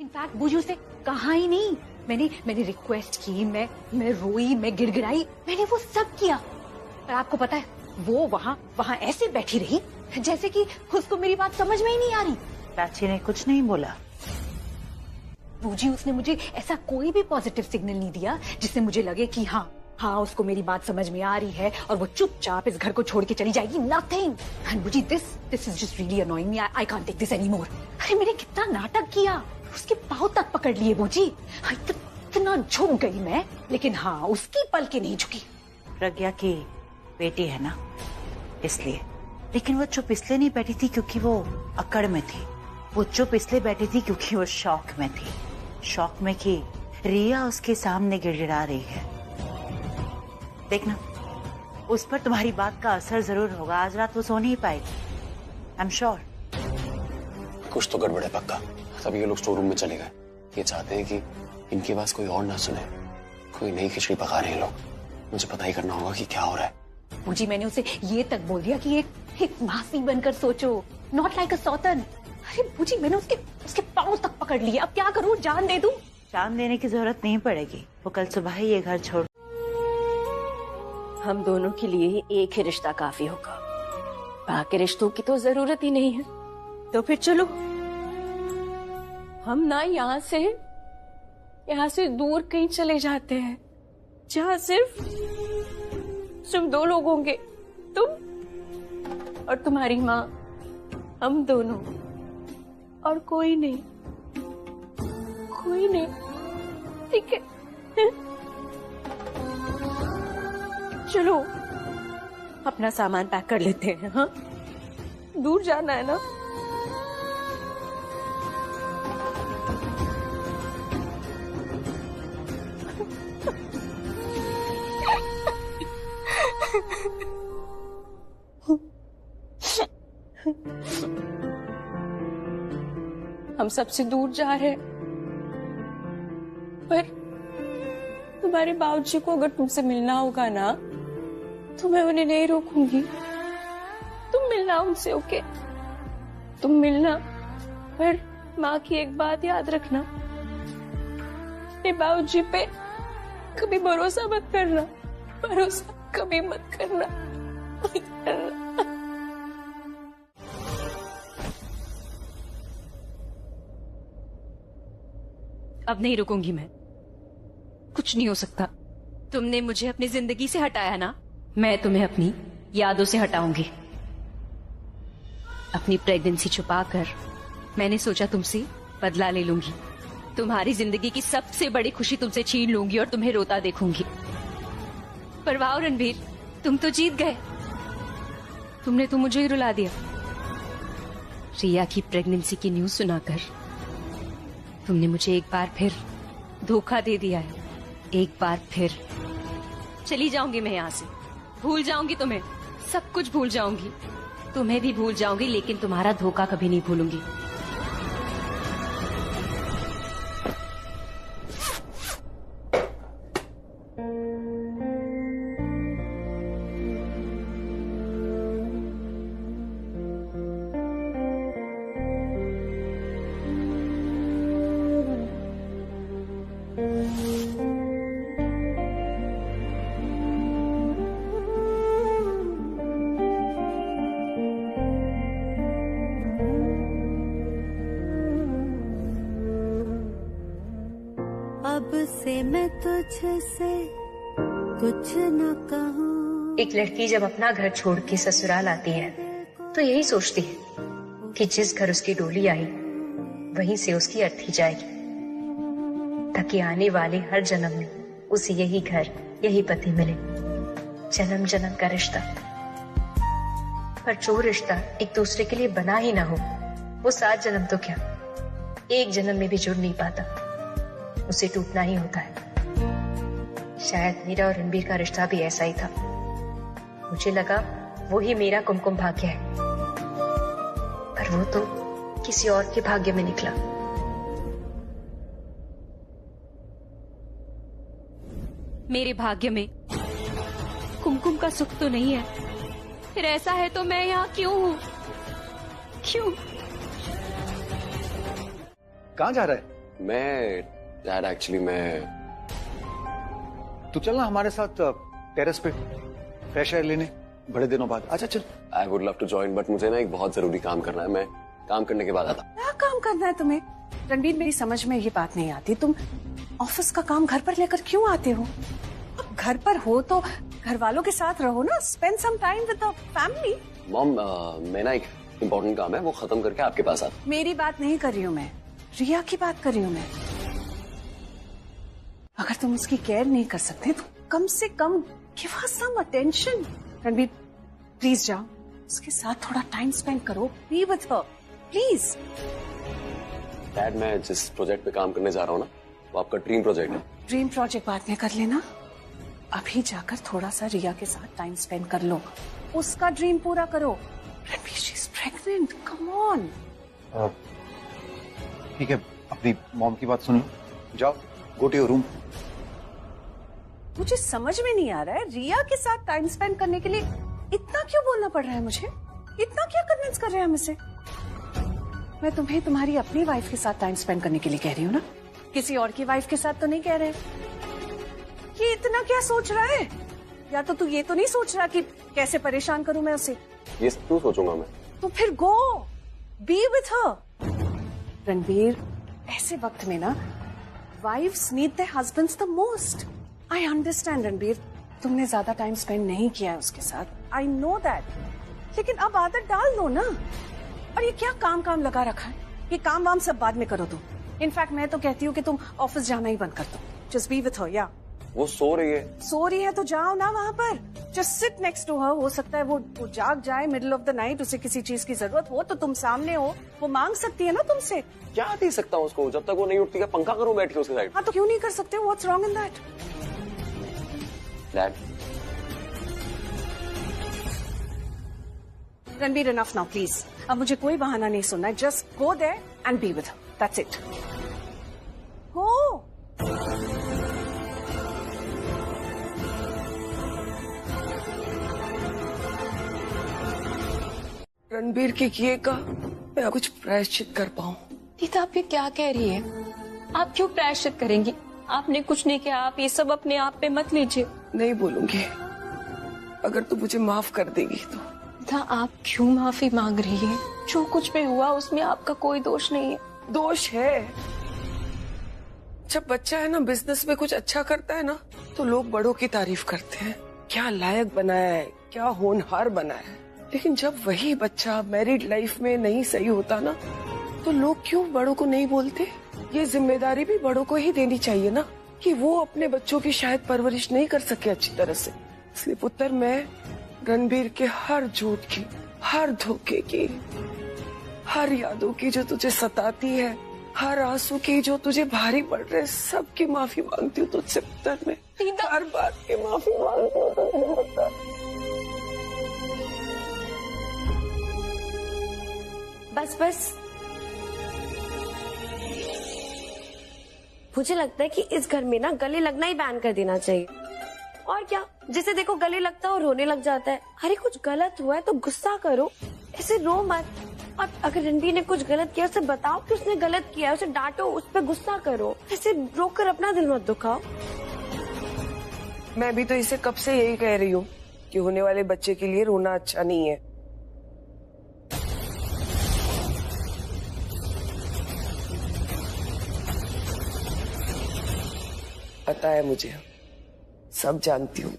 इनफैक्ट बूजी उसे कहा ही नहीं। मैंने रिक्वेस्ट की, मैं रोई, मैं गिड़गिड़ाई, मैंने वो सब किया। पर आपको पता है, वो वहाँ ऐसे बैठी रही जैसे कि उसको मेरी बात समझ में ही नहीं आ रही। प्राची ने कुछ नहीं बोला। बूजी, उसने मुझे ऐसा कोई भी पॉजिटिव सिग्नल नहीं दिया जिससे मुझे लगे कि हाँ उसको मेरी बात समझ में आ रही है और वो चुपचाप इस घर को छोड़ के चली जाएगी। Nothing. And Booji, this is just really annoying me. I can't take this anymore. अरे मैंने कितना नाटक किया, उसके पाँव तक पकड़ लिए बूजी। इतना झुक गई मैं, लेकिन हाँ, उसकी पलकें नहीं झुकी। प्रज्ञा की बेटी है ना, इसलिए। लेकिन वो चुप इसलिए नहीं बैठी थी क्योंकि वो अकड़ में थी, वो चुप इसलिए बैठी थी क्योंकि वो शौक में थी। शौक में कि रिया उसके सामने गिड़गिड़ा रही है। देखना, उस पर तुम्हारी बात का असर जरूर होगा। आज रात वो सो नहीं पाएगी, आई एम श्योर। कुछ तो गड़बड़ है पक्का, तभी ये लोग स्टोर रूम में चले गए। ये चाहते हैं कि इनकी आवाज कोई और ना सुने, कोई नई खिचड़ी पका रहे हैं लोग। मुझे पता ही करना होगा कि क्या हो रहा है। पूजी मैंने उसे ये तक बोल दिया कि एक मासी बनकर सोचो, नॉट लाइक अ सौतन। अरे पूजी मैंने उसके पांव तक पकड़ लिए, अब क्या करूं, जान दे दूं? जान देने की जरूरत नहीं पड़ेगी, वो कल सुबह ही ये घर छोड़। हम दोनों के लिए एक ही रिश्ता काफी होगा, बाकी रिश्तों की तो जरूरत ही नहीं है। तो फिर चलो हम ना यहाँ से दूर कहीं चले जाते हैं, जहाँ सिर्फ दो लोग होंगे, तुम और तुम्हारी माँ, हम दोनों, और कोई नहीं, ठीक है? चलो अपना सामान पैक कर लेते हैं। हाँ, दूर जाना है ना? हम सबसे दूर जा रहे हैं, पर तुम्हारे बाबूजी को अगर तुमसे मिलना होगा ना, तो मैं उन्हें नहीं रोकूंगी। तुम मिलना उनसे, ओके? तुम मिलना, पर माँ की एक बात याद रखना, अपने बाबूजी पे कभी भरोसा मत करना, भरोसा कभी मत करना। अब नहीं रुकूंगी मैं, कुछ नहीं हो सकता। तुमने मुझे अपनी जिंदगी से हटाया ना, मैं तुम्हें अपनी यादों से हटाऊंगी। अपनी प्रेगनेंसी छुपाकर मैंने सोचा तुमसे बदला ले लूंगी, तुम्हारी जिंदगी की सबसे बड़ी खुशी तुमसे छीन लूंगी और तुम्हें रोता देखूंगी। पर वाह रणबीर, तुम तो जीत गए, तुमने तो मुझे ही रुला दिया। रिया की प्रेगनेंसी की न्यूज सुनाकर तुमने मुझे एक बार फिर धोखा दे दिया है, एक बार फिर। चली जाऊंगी मैं यहाँ से, भूल जाऊंगी तुम्हें, सब कुछ भूल जाऊंगी, तुम्हें भी भूल जाऊंगी, लेकिन तुम्हारा धोखा कभी नहीं भूलूंगी। अब से मैं तुझसे कुछ न कहूं। एक लड़की जब अपना घर छोड़ के ससुराल आती है तो यही सोचती है कि जिस घर उसकी डोली आई वहीं से उसकी अर्थी जाएगी, ताकि आने वाले हर जन्म में उसे यही घर, यही पति मिले, जन्म जन्म का रिश्ता। पर जो रिश्ता एक दूसरे के लिए बना ही ना हो, वो 7 जन्म तो क्या, एक जन्म में भी जुड़ नहीं पाता, उसे टूटना ही होता है। शायद मेरा और रणबीर का रिश्ता भी ऐसा ही था। मुझे लगा वो ही मेरा कुमकुम भाग्य है, पर वो तो किसी और के भाग्य में निकला। मेरे भाग्य में कुमकुम का सुख तो नहीं है, फिर ऐसा है तो मैं यहाँ क्यों हूँ? क्यों? कहाँ जा रहा है? डैड एक्चुअली मैं तू चल ना हमारे साथ टेरेस पे फ्रेश एयर लेने, बड़े दिनों बाद। अच्छा चल। I would love to join, but मुझे ना एक बहुत जरूरी काम करना है, मैं काम करने के बाद आता। क्या काम करना है तुम्हें? रणबीर, मेरी समझ में ये बात नहीं आती, तुम ऑफिस का काम घर पर लेकर क्यों आते हो? अब घर पर हो तो घर वालों के साथ रहो ना, spend some time with the family. Mom, मैं ना एक इम्पोर्टेंट काम है वो खत्म करके आपके पास आता। मेरी बात नहीं कर रही हूँ मैं, रिया की बात कर रही हूँ मैं। अगर तुम उसकी केयर नहीं कर सकते तो कम से कम give her some attention. Ranbir please जाओ, उसके साथ थोड़ा टाइम स्पेंड करो, be with her please. Dad, मैं जिस प्रोजेक्ट पे काम करने जा रहा हूँ ना, वो आपका ड्रीम प्रोजेक्ट है। ड्रीम प्रोजेक्ट बाद में कर लेना, अभी जाकर थोड़ा सा रिया के साथ टाइम स्पेंड कर लो, उसका ड्रीम पूरा करो। Ranbir, she is pregnant, come on. ठीक है, अपनी मॉम की बात सुन लो, जाओ, गो टू योर रूम। मुझे समझ में नहीं आ रहा है, रिया के साथ टाइम स्पेंड करने के लिए इतना क्यों बोलना पड़ रहा है मुझे? इतना क्या कन्विंस कर रहे हैं मुझसे? मैं तुम्हें तुम्हारी अपनी वाइफ के साथ टाइम स्पेंड करने के लिए कह रही हूँ ना, किसी और की वाइफ के साथ तो नहीं कह रहे। ये इतना क्या सोच रहा है? या तो तू ये तो नहीं सोच रहा कि कैसे परेशान करूं मैं उसे? ये सब क्यों सोचूंगा मैं? तो फिर go be with her. Ranbir, ऐसे वक्त में ना wives need their husbands the most. I understand Ranbir, तुमने ज्यादा टाइम स्पेंड नहीं किया है उसके साथ, आई नो दैट, लेकिन अब आदत डाल दो ना। और ये क्या काम काम लगा रखा है? ये काम वाम सब बाद में करो तुम। इनफैक्ट मैं तो कहती हूँ कि तुम ऑफिस जाना ही बंद कर दो। जस्ट बी विथ हर। या वो सो रही है। सो रही है तो जाओ ना वहाँ पर, just sit next to her. हो सकता है वो जाग जाए मिडिल ऑफ द नाइट, उसे किसी चीज की जरूरत हो तो तुम सामने हो, वो मांग सकती है ना तुमसे। क्या दे सकता हूँ उसको? जब तक वो नहीं उठती का पंखा करूँ बैठ के उसके साइड? हाँ तो क्यों नहीं कर सकते? What's wrong in that? Dad, Ranbir, enough now please. अब मुझे कोई बहाना नहीं सुनना है। Just go there and be with her, that's it. Go. Ranbir के किए का मैं कुछ प्रायश्चित कर पाऊं। दीदा, आप ये क्या कह रही है? आप क्यों प्रायश्चित करेंगी? आपने कुछ नहीं किया, आप ये सब अपने आप पे मत लीजिए। नहीं बोलूंगी, अगर तू मुझे माफ कर देगी तो। दीदा, आप क्यों माफी मांग रही है? जो कुछ भी हुआ उसमें आपका कोई दोष नहीं है। दोष है। जब बच्चा है ना बिजनेस में कुछ अच्छा करता है ना तो लोग बड़ों की तारीफ करते हैं, क्या लायक बनाया है, क्या होनहार बनाया है। लेकिन जब वही बच्चा मैरिड लाइफ में नहीं सही होता ना तो लोग क्यों बड़ों को नहीं बोलते? ये जिम्मेदारी भी बड़ों को ही देनी चाहिए ना कि वो अपने बच्चों की शायद परवरिश नहीं कर सके अच्छी तरह से। इसलिए पुत्र, मैं रणबीर के हर झूठ की, हर धोखे की, हर यादों की जो तुझे सताती है, हर आंसू की जो तुझे भारी पड़ रहे, सबकी माफी मांगती हूँ तुझसे पुत्र। मैं हर बात की माफी मांगती हूँ तुझसे। बस बस, मुझे लगता है कि इस घर में ना गले लगना ही बैन कर देना चाहिए। और क्या, जिसे देखो गले लगता है और रोने लग जाता है। अरे कुछ गलत हुआ है तो गुस्सा करो, ऐसे रो मत। और अगर रणबीर ने कुछ गलत किया उसे बताओ कि उसने गलत किया, उसे डांटो, उस पर गुस्सा करो। ऐसे रोकर अपना दिल मत दुखाओ। मैं भी तो इसे कब से यही कह रही हूँ कि होने वाले बच्चे के लिए रोना अच्छा नहीं है। पता है मुझे, सब जानती हूँ।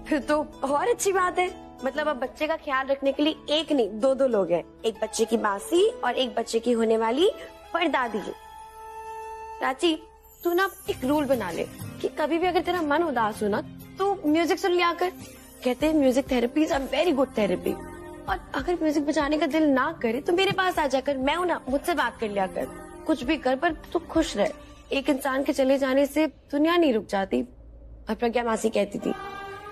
फिर तो और अच्छी बात है। मतलब अब बच्चे का ख्याल रखने के लिए एक नहीं दो लोग हैं। एक बच्चे की मासी और एक बच्चे की होने वाली परदादी। प्राची, तू ना एक रूल बना ले कि कभी भी अगर तेरा मन उदास हो ना तो म्यूजिक सुन लिया कर। कहते हैं music therapy is a very good therapy. और अगर म्यूजिक बजाने का दिल ना करे तो मेरे पास आ जाकर, मैं हूं ना, मुझसे बात कर लिया कर। कुछ भी कर पर तू खुश रहे। एक इंसान के चले जाने से दुनिया नहीं रुक जाती। और प्रज्ञा मासी कहती थी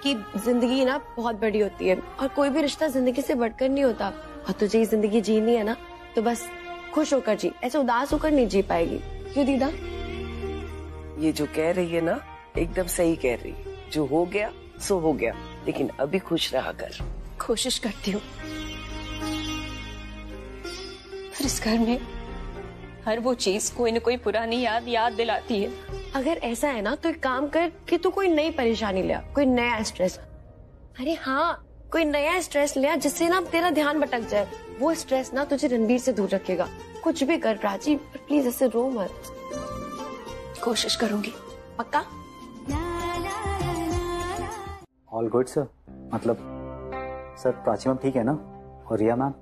कि जिंदगी ना बहुत बड़ी होती है और कोई भी रिश्ता जिंदगी से बढ़कर नहीं होता। और तुझे ये जिंदगी जीनी है ना तो बस खुश होकर जी, ऐसे उदास होकर नहीं जी पाएगी। क्यों दीदा? ये जो कह रही है ना एकदम सही कह रही है। जो हो गया सो हो गया, लेकिन अभी खुश रहा कर। कोशिश करती हूँ, पर इस घर में हर वो चीज कोई न कोई पुरानी याद दिलाती है। अगर ऐसा है ना तो एक काम कर कि तू कोई नई परेशानी ले आ, कोई नया स्ट्रेस। अरे हाँ, कोई नया स्ट्रेस ले आ जिससे ना तेरा ध्यान भटक जाए। वो स्ट्रेस ना तुझे रणबीर से दूर रखेगा। कुछ भी कर प्राची, पर प्लीज ऐसे रो मत। कोशिश करूंगी, पक्का? All good sir. मतलब सर, प्राची मैम ठीक है ना? और रिया मैम?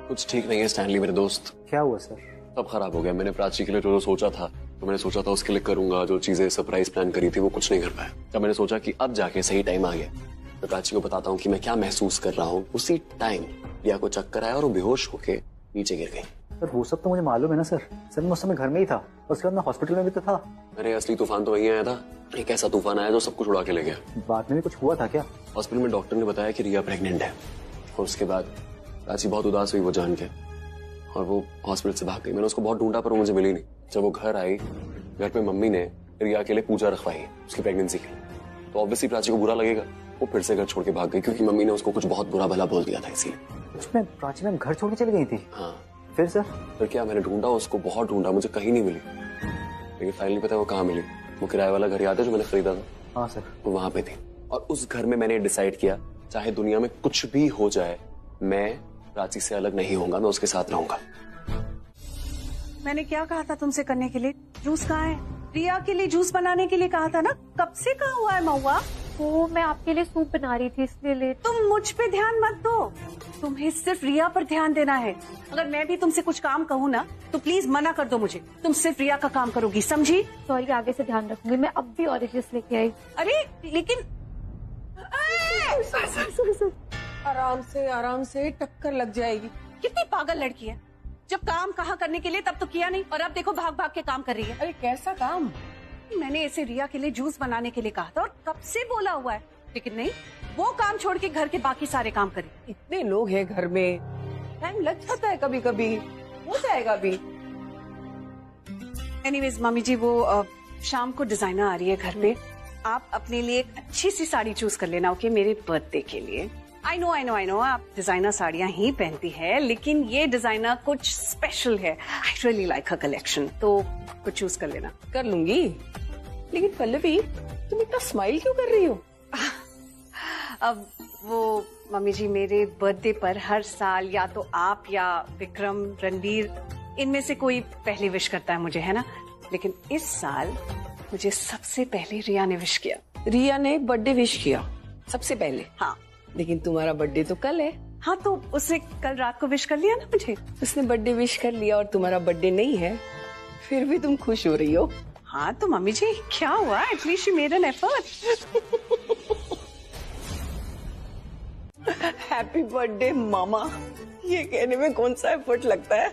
कुछ ठीक नहीं है स्टैनली मेरे दोस्त। क्या हुआ सर? सब खराब हो गया। मैंने प्राची के लिए जो सोचा था, तो मैंने सोचा था उसके लिए करूंगा। जो चीजें सरप्राइज प्लान करी थी वो कुछ नहीं कर पाया। जब मैंने सोचा कि अब जाके सही टाइम आ गया, मैं प्राची को बताता हूँ कि मैं क्या महसूस कर रहा हूँ, उसी टाइम रिया को चक्कर आया और वो बेहोश होके नीचे गिर गई। सर वो सब तो मुझे मालूम है ना सर। सर मैं उस समय घर में ही था, उसके बाद मैं हॉस्पिटल में भी तो था। अरे असली तूफान तो वही आया था। एक ऐसा तूफान आया जो सब कुछ उड़ा के ले गया। बाद में भी कुछ हुआ था क्या? हॉस्पिटल में डॉक्टर ने बताया कि रिया प्रेग्नेंट है। और उसके बाद प्राची बहुत उदास हुई वो जान के। और वो हॉस्पिटल से भाग गई। मैंने उसको बहुत ढूंढा पर वो मुझे मिली नहीं। जब वो घर आई, घर पे मम्मी ने रिया के लिए पूजा रखवाई है उसकी प्रेगनेंसी की, तो ऑब्वियसली प्राची को बुरा लगेगा। वो फिर से घर छोड़ के भाग गई क्योंकि मम्मी ने उसको कुछ बहुत बुरा भला बोल दिया था इसीलिए। उसमें प्राची मैम घर छोड़ के चली गई थी? हाँ। फिर सर? फिर क्या, मैंने ढूंढा उसको, बहुत ढूंढा, मुझे कहीं नहीं मिली। लेकिन फाइनली पता है वो कहाँ मिली? वो किराए वाला घर याद है जो मैंने खरीदा था? हाँ सर। वो वहां पे थी। और उस घर में मैंने डिसाइड किया चाहे दुनिया में कुछ भी हो जाए, मैं प्राची से अलग नहीं होऊंगा, मैं उसके साथ रहूंगा। मैंने क्या कहा था तुमसे करने के लिए? जूस कहाँ है? रिया के लिए जूस बनाने के लिए कहा था ना, कब से कहा हुआ है महुआ? वो मैं आपके लिए सूप बना रही थी इसलिए लेट। तुम मुझ पे ध्यान मत दो, तुम्हें सिर्फ रिया पर ध्यान देना है। अगर मैं भी तुमसे कुछ काम कहूँ ना तो प्लीज मना कर दो मुझे। तुम सिर्फ रिया का काम करोगी, समझी? सॉरी, आगे से ध्यान रखूंगी। मैं अब भी ऑरेंजेस लेके आई। अरे लेकिन आराम से टक्कर लग जाएगी। कितनी पागल लड़की है, जब काम कहा करने के लिए तब तो किया नहीं, और अब देखो भाग भाग के काम कर रही है। अरे कैसा काम? मैंने ऐसे रिया के लिए जूस बनाने के लिए कहा था और कब से बोला हुआ है, लेकिन नहीं, वो काम छोड़ के घर के बाकी सारे काम करे। इतने लोग हैं घर में, टाइम लग जाता है कभी कभी, हो जाएगा अभी। एनीवेज मम्मी जी, वो शाम को डिजाइनर आ रही है घर पे, आप अपने लिए एक अच्छी सी साड़ी चूज कर लेना, ओके, मेरे बर्थडे के लिए। आई नो आप डिजाइनर साड़ियां ही पहनती है, लेकिन ये डिजाइनर कुछ स्पेशल है। I really like her collection, तो कुछ चूज कर लेना। कर लूंगी, लेकिन पल्लवी तुम इतना स्माइल क्यों कर रही हो? अब वो मम्मी जी, मेरे बर्थडे पर हर साल या तो आप या विक्रम, रणबीर, इनमें से कोई पहले विश करता है मुझे, है ना? लेकिन इस साल मुझे सबसे पहले रिया ने विश किया। रिया ने बर्थडे विश किया सबसे पहले? हाँ। लेकिन तुम्हारा बर्थडे तो कल है। हाँ, तो उसने कल रात को विश कर लिया ना मुझे। उसने बर्थडे विश कर लिया और तुम्हारा बर्थडे नहीं है, फिर भी तुम खुश हो रही हो? हाँ तो मम्मी जी, क्या हुआ? At least she made an effort. Happy birthday mama, ये कहने में कौन सा एफर्ट लगता है?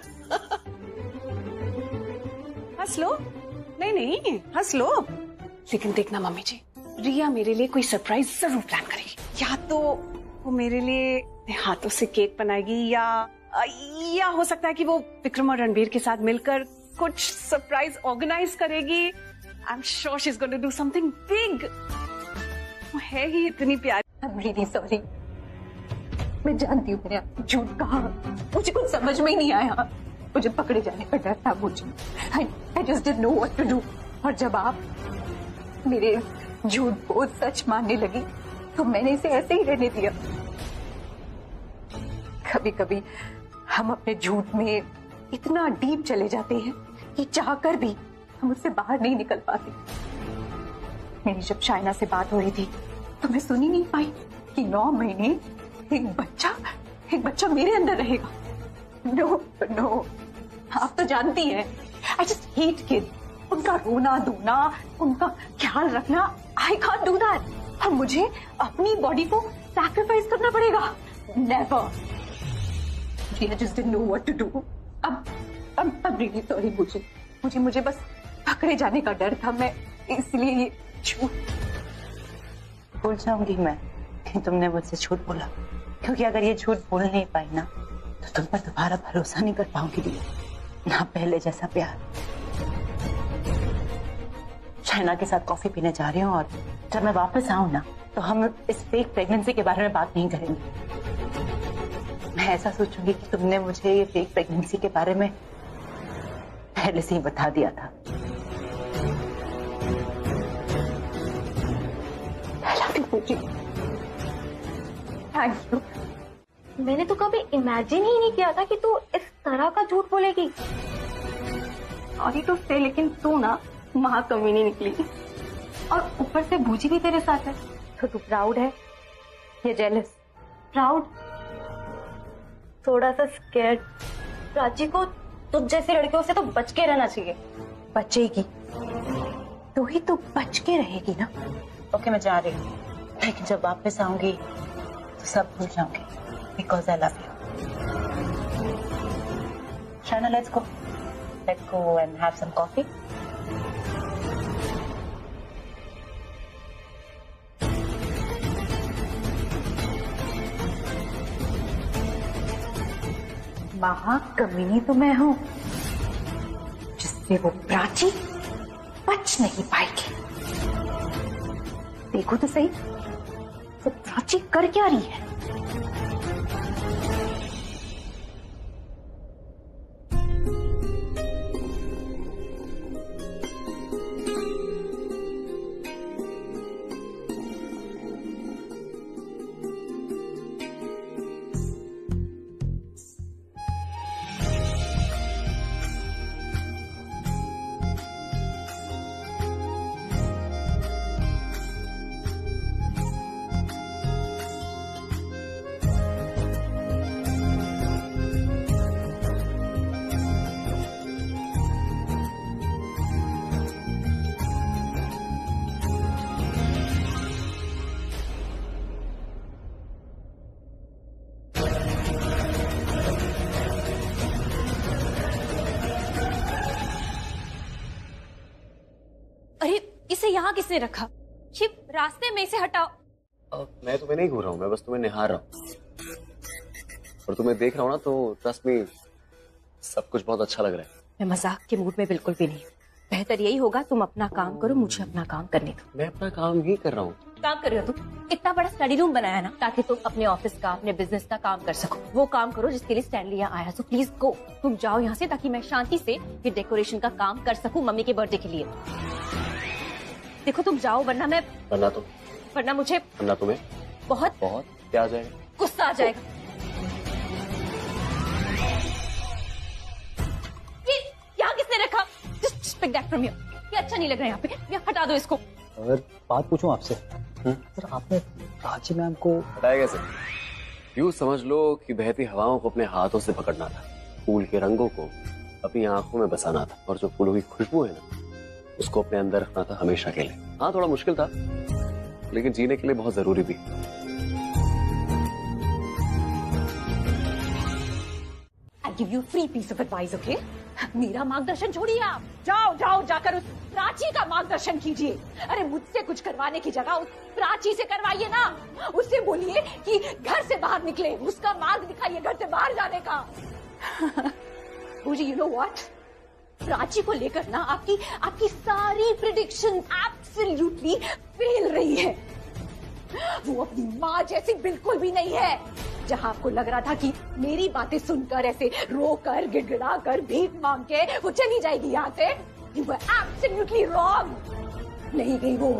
हंस लो। नहीं, हंस लो। लेकिन देखना मम्मी जी, रिया मेरे लिए कोई सरप्राइज जरूर प्लान करेगी। या तो वो मेरे लिए हाथों से केक बनाएगी, या हो सकता है कि वो विक्रम और रणबीर के साथ मिलकर कुछ सरप्राइज ऑर्गेनाइज करेगी। I am sure she is going to do something big. वो है ही इतनी प्यारी। आई एम रियली सॉरी, मैं जानती हूँ मैंने आपको झूठ कहा, मुझे कुछ समझ में ही नहीं आया, मुझे पकड़े जाने का डर था मुझे। I just didn't know what to do। और जब आप मेरे झूठ को सच मानने लगी तो मैंने इसे ऐसे ही रहने दिया। कभी कभी हम अपने झूठ में इतना डीप चले जाते हैं कि चाहकर भी हम उससे बाहर नहीं निकल पाते। मेरी जब शाइना से बात हो रही थी तो मैं सुन ही नहीं पाई कि 9 महीने एक बच्चा मेरे अंदर रहेगा। नो, आप तो जानती हैं, I just hate kids। उनका रोना धोना, उनका ख्याल रखना, I can't do that। और मुझे अपनी बॉडी को सैक्रिफाइस करना पड़ेगा। Never। I just didn't know what to do। अब really sorry मुझे बस पकड़े जाने का डर था, मैं इसलिए ये झूठ भूल जाऊंगी मैं कि तुमने मुझसे झूठ बोला, क्योंकि अगर ये झूठ बोल नहीं पाई ना तो तुम पर दोबारा भरोसा नहीं कर पाऊंगी दिया, ना पहले जैसा प्यार। शाइना के साथ कॉफी पीने जा रही हूँ और जब मैं वापस आऊँ ना तो हम इस फेक प्रेगनेंसी के बारे में बात नहीं करेंगे। मैं ऐसा सोचूंगी कि तुमने मुझे ये फेक प्रेगनेंसी के बारे में पहले से ही बता दिया था। Thank you. मैंने तो कभी इमेजिन ही नहीं किया था कि तू इस तरह का झूठ बोलेगी। सॉरी तो से, लेकिन तू ना महाकमीनी निकली, और ऊपर से भूजी भी तेरे साथ है। तो तू प्राउड है या जेलस? प्राउड, थोड़ा सा स्कैर्ड। प्राची को तुझ जैसी लड़कियों से तो बच के रहना चाहिए। बचेगी तो ही तो बच के रहेगी ना। ओके, मैं जा रही हूँ, लेकिन जब वापस आऊंगी तो सब भूल जाऊंगी, because I love you. Shaina, let's go and have some coffee. महाकमीनी तो मैं हूं, जिससे वो प्राची बच नहीं पाएगी। देखो तो सही, वो प्राची कर क्या रही है। इसे यहाँ किसने रखा? ये रास्ते में, इसे हटाओ। मैं तुम्हें नहीं घूर रहा हूँ, मैं बस तुम्हें निहार रहा हूँ। और तुम्हें देख रहा हूँ ना तो ट्रस्ट मी, सब कुछ बहुत अच्छा लग रहा है। मैं मजाक के मूड में बिल्कुल भी नहीं। बेहतर यही होगा तुम अपना काम करो, मुझे अपना काम करने दो। मैं अपना काम ही कर रहा हूँ। काम कर रहे हो तुम? इतना बड़ा स्टडी रूम बनाया ना ताकि तुम अपने ऑफिस का, अपने बिजनेस का काम कर सको। वो काम करो जिसके लिए स्टैनली यहाँ आया। सो प्लीज गो, तुम जाओ यहाँ से ताकि मैं शांति से ये डेकोरेशन का काम कर सकूं मम्मी के बर्थडे के लिए। देखो तुम जाओ, वरना मुझे तुम्हें बहुत क्या आ जाएगा, गुस्सा आ जाएगा। यहाँ किसने रखा? Just pick that from here। ये अच्छा नहीं लग रहा है यहाँ पे, ये हटा दो इसको। अगर बात पूछूं आपसे, सर आपने प्राची मैम को हटाया कैसे? यूं समझ लो कि बहती हवाओं को अपने हाथों से पकड़ना था, फूल के रंगों को अपनी आंखों में बसाना था, और जो फूलों की खुशबू है ना उसको अपने अंदर रखना था हमेशा के लिए। हाँ थोड़ा मुश्किल था, लेकिन जीने के लिए बहुत जरूरी भी। I give you free piece of advice, okay? मेरा मार्गदर्शन छोड़िए आप, जाओ जाकर उस प्राची का मार्गदर्शन कीजिए। अरे मुझसे कुछ करवाने की जगह उस प्राची से करवाइए ना। उससे बोलिए कि घर से बाहर निकले, उसका मार्ग दिखाइए घर से बाहर जाने का। you know what? प्राची को लेकर ना आपकी सारी प्रेडिक्शन एब्सोल्युटली फेल रही है। वो अपनी माँ जैसी बिल्कुल भी नहीं है। जहाँ आपको लग रहा था कि मेरी बातें सुनकर ऐसे रोकर गिड़गिड़ा कर भीख मांग के वो चली जाएगी यहाँ से, you were absolutely wrong। नहीं गई वो,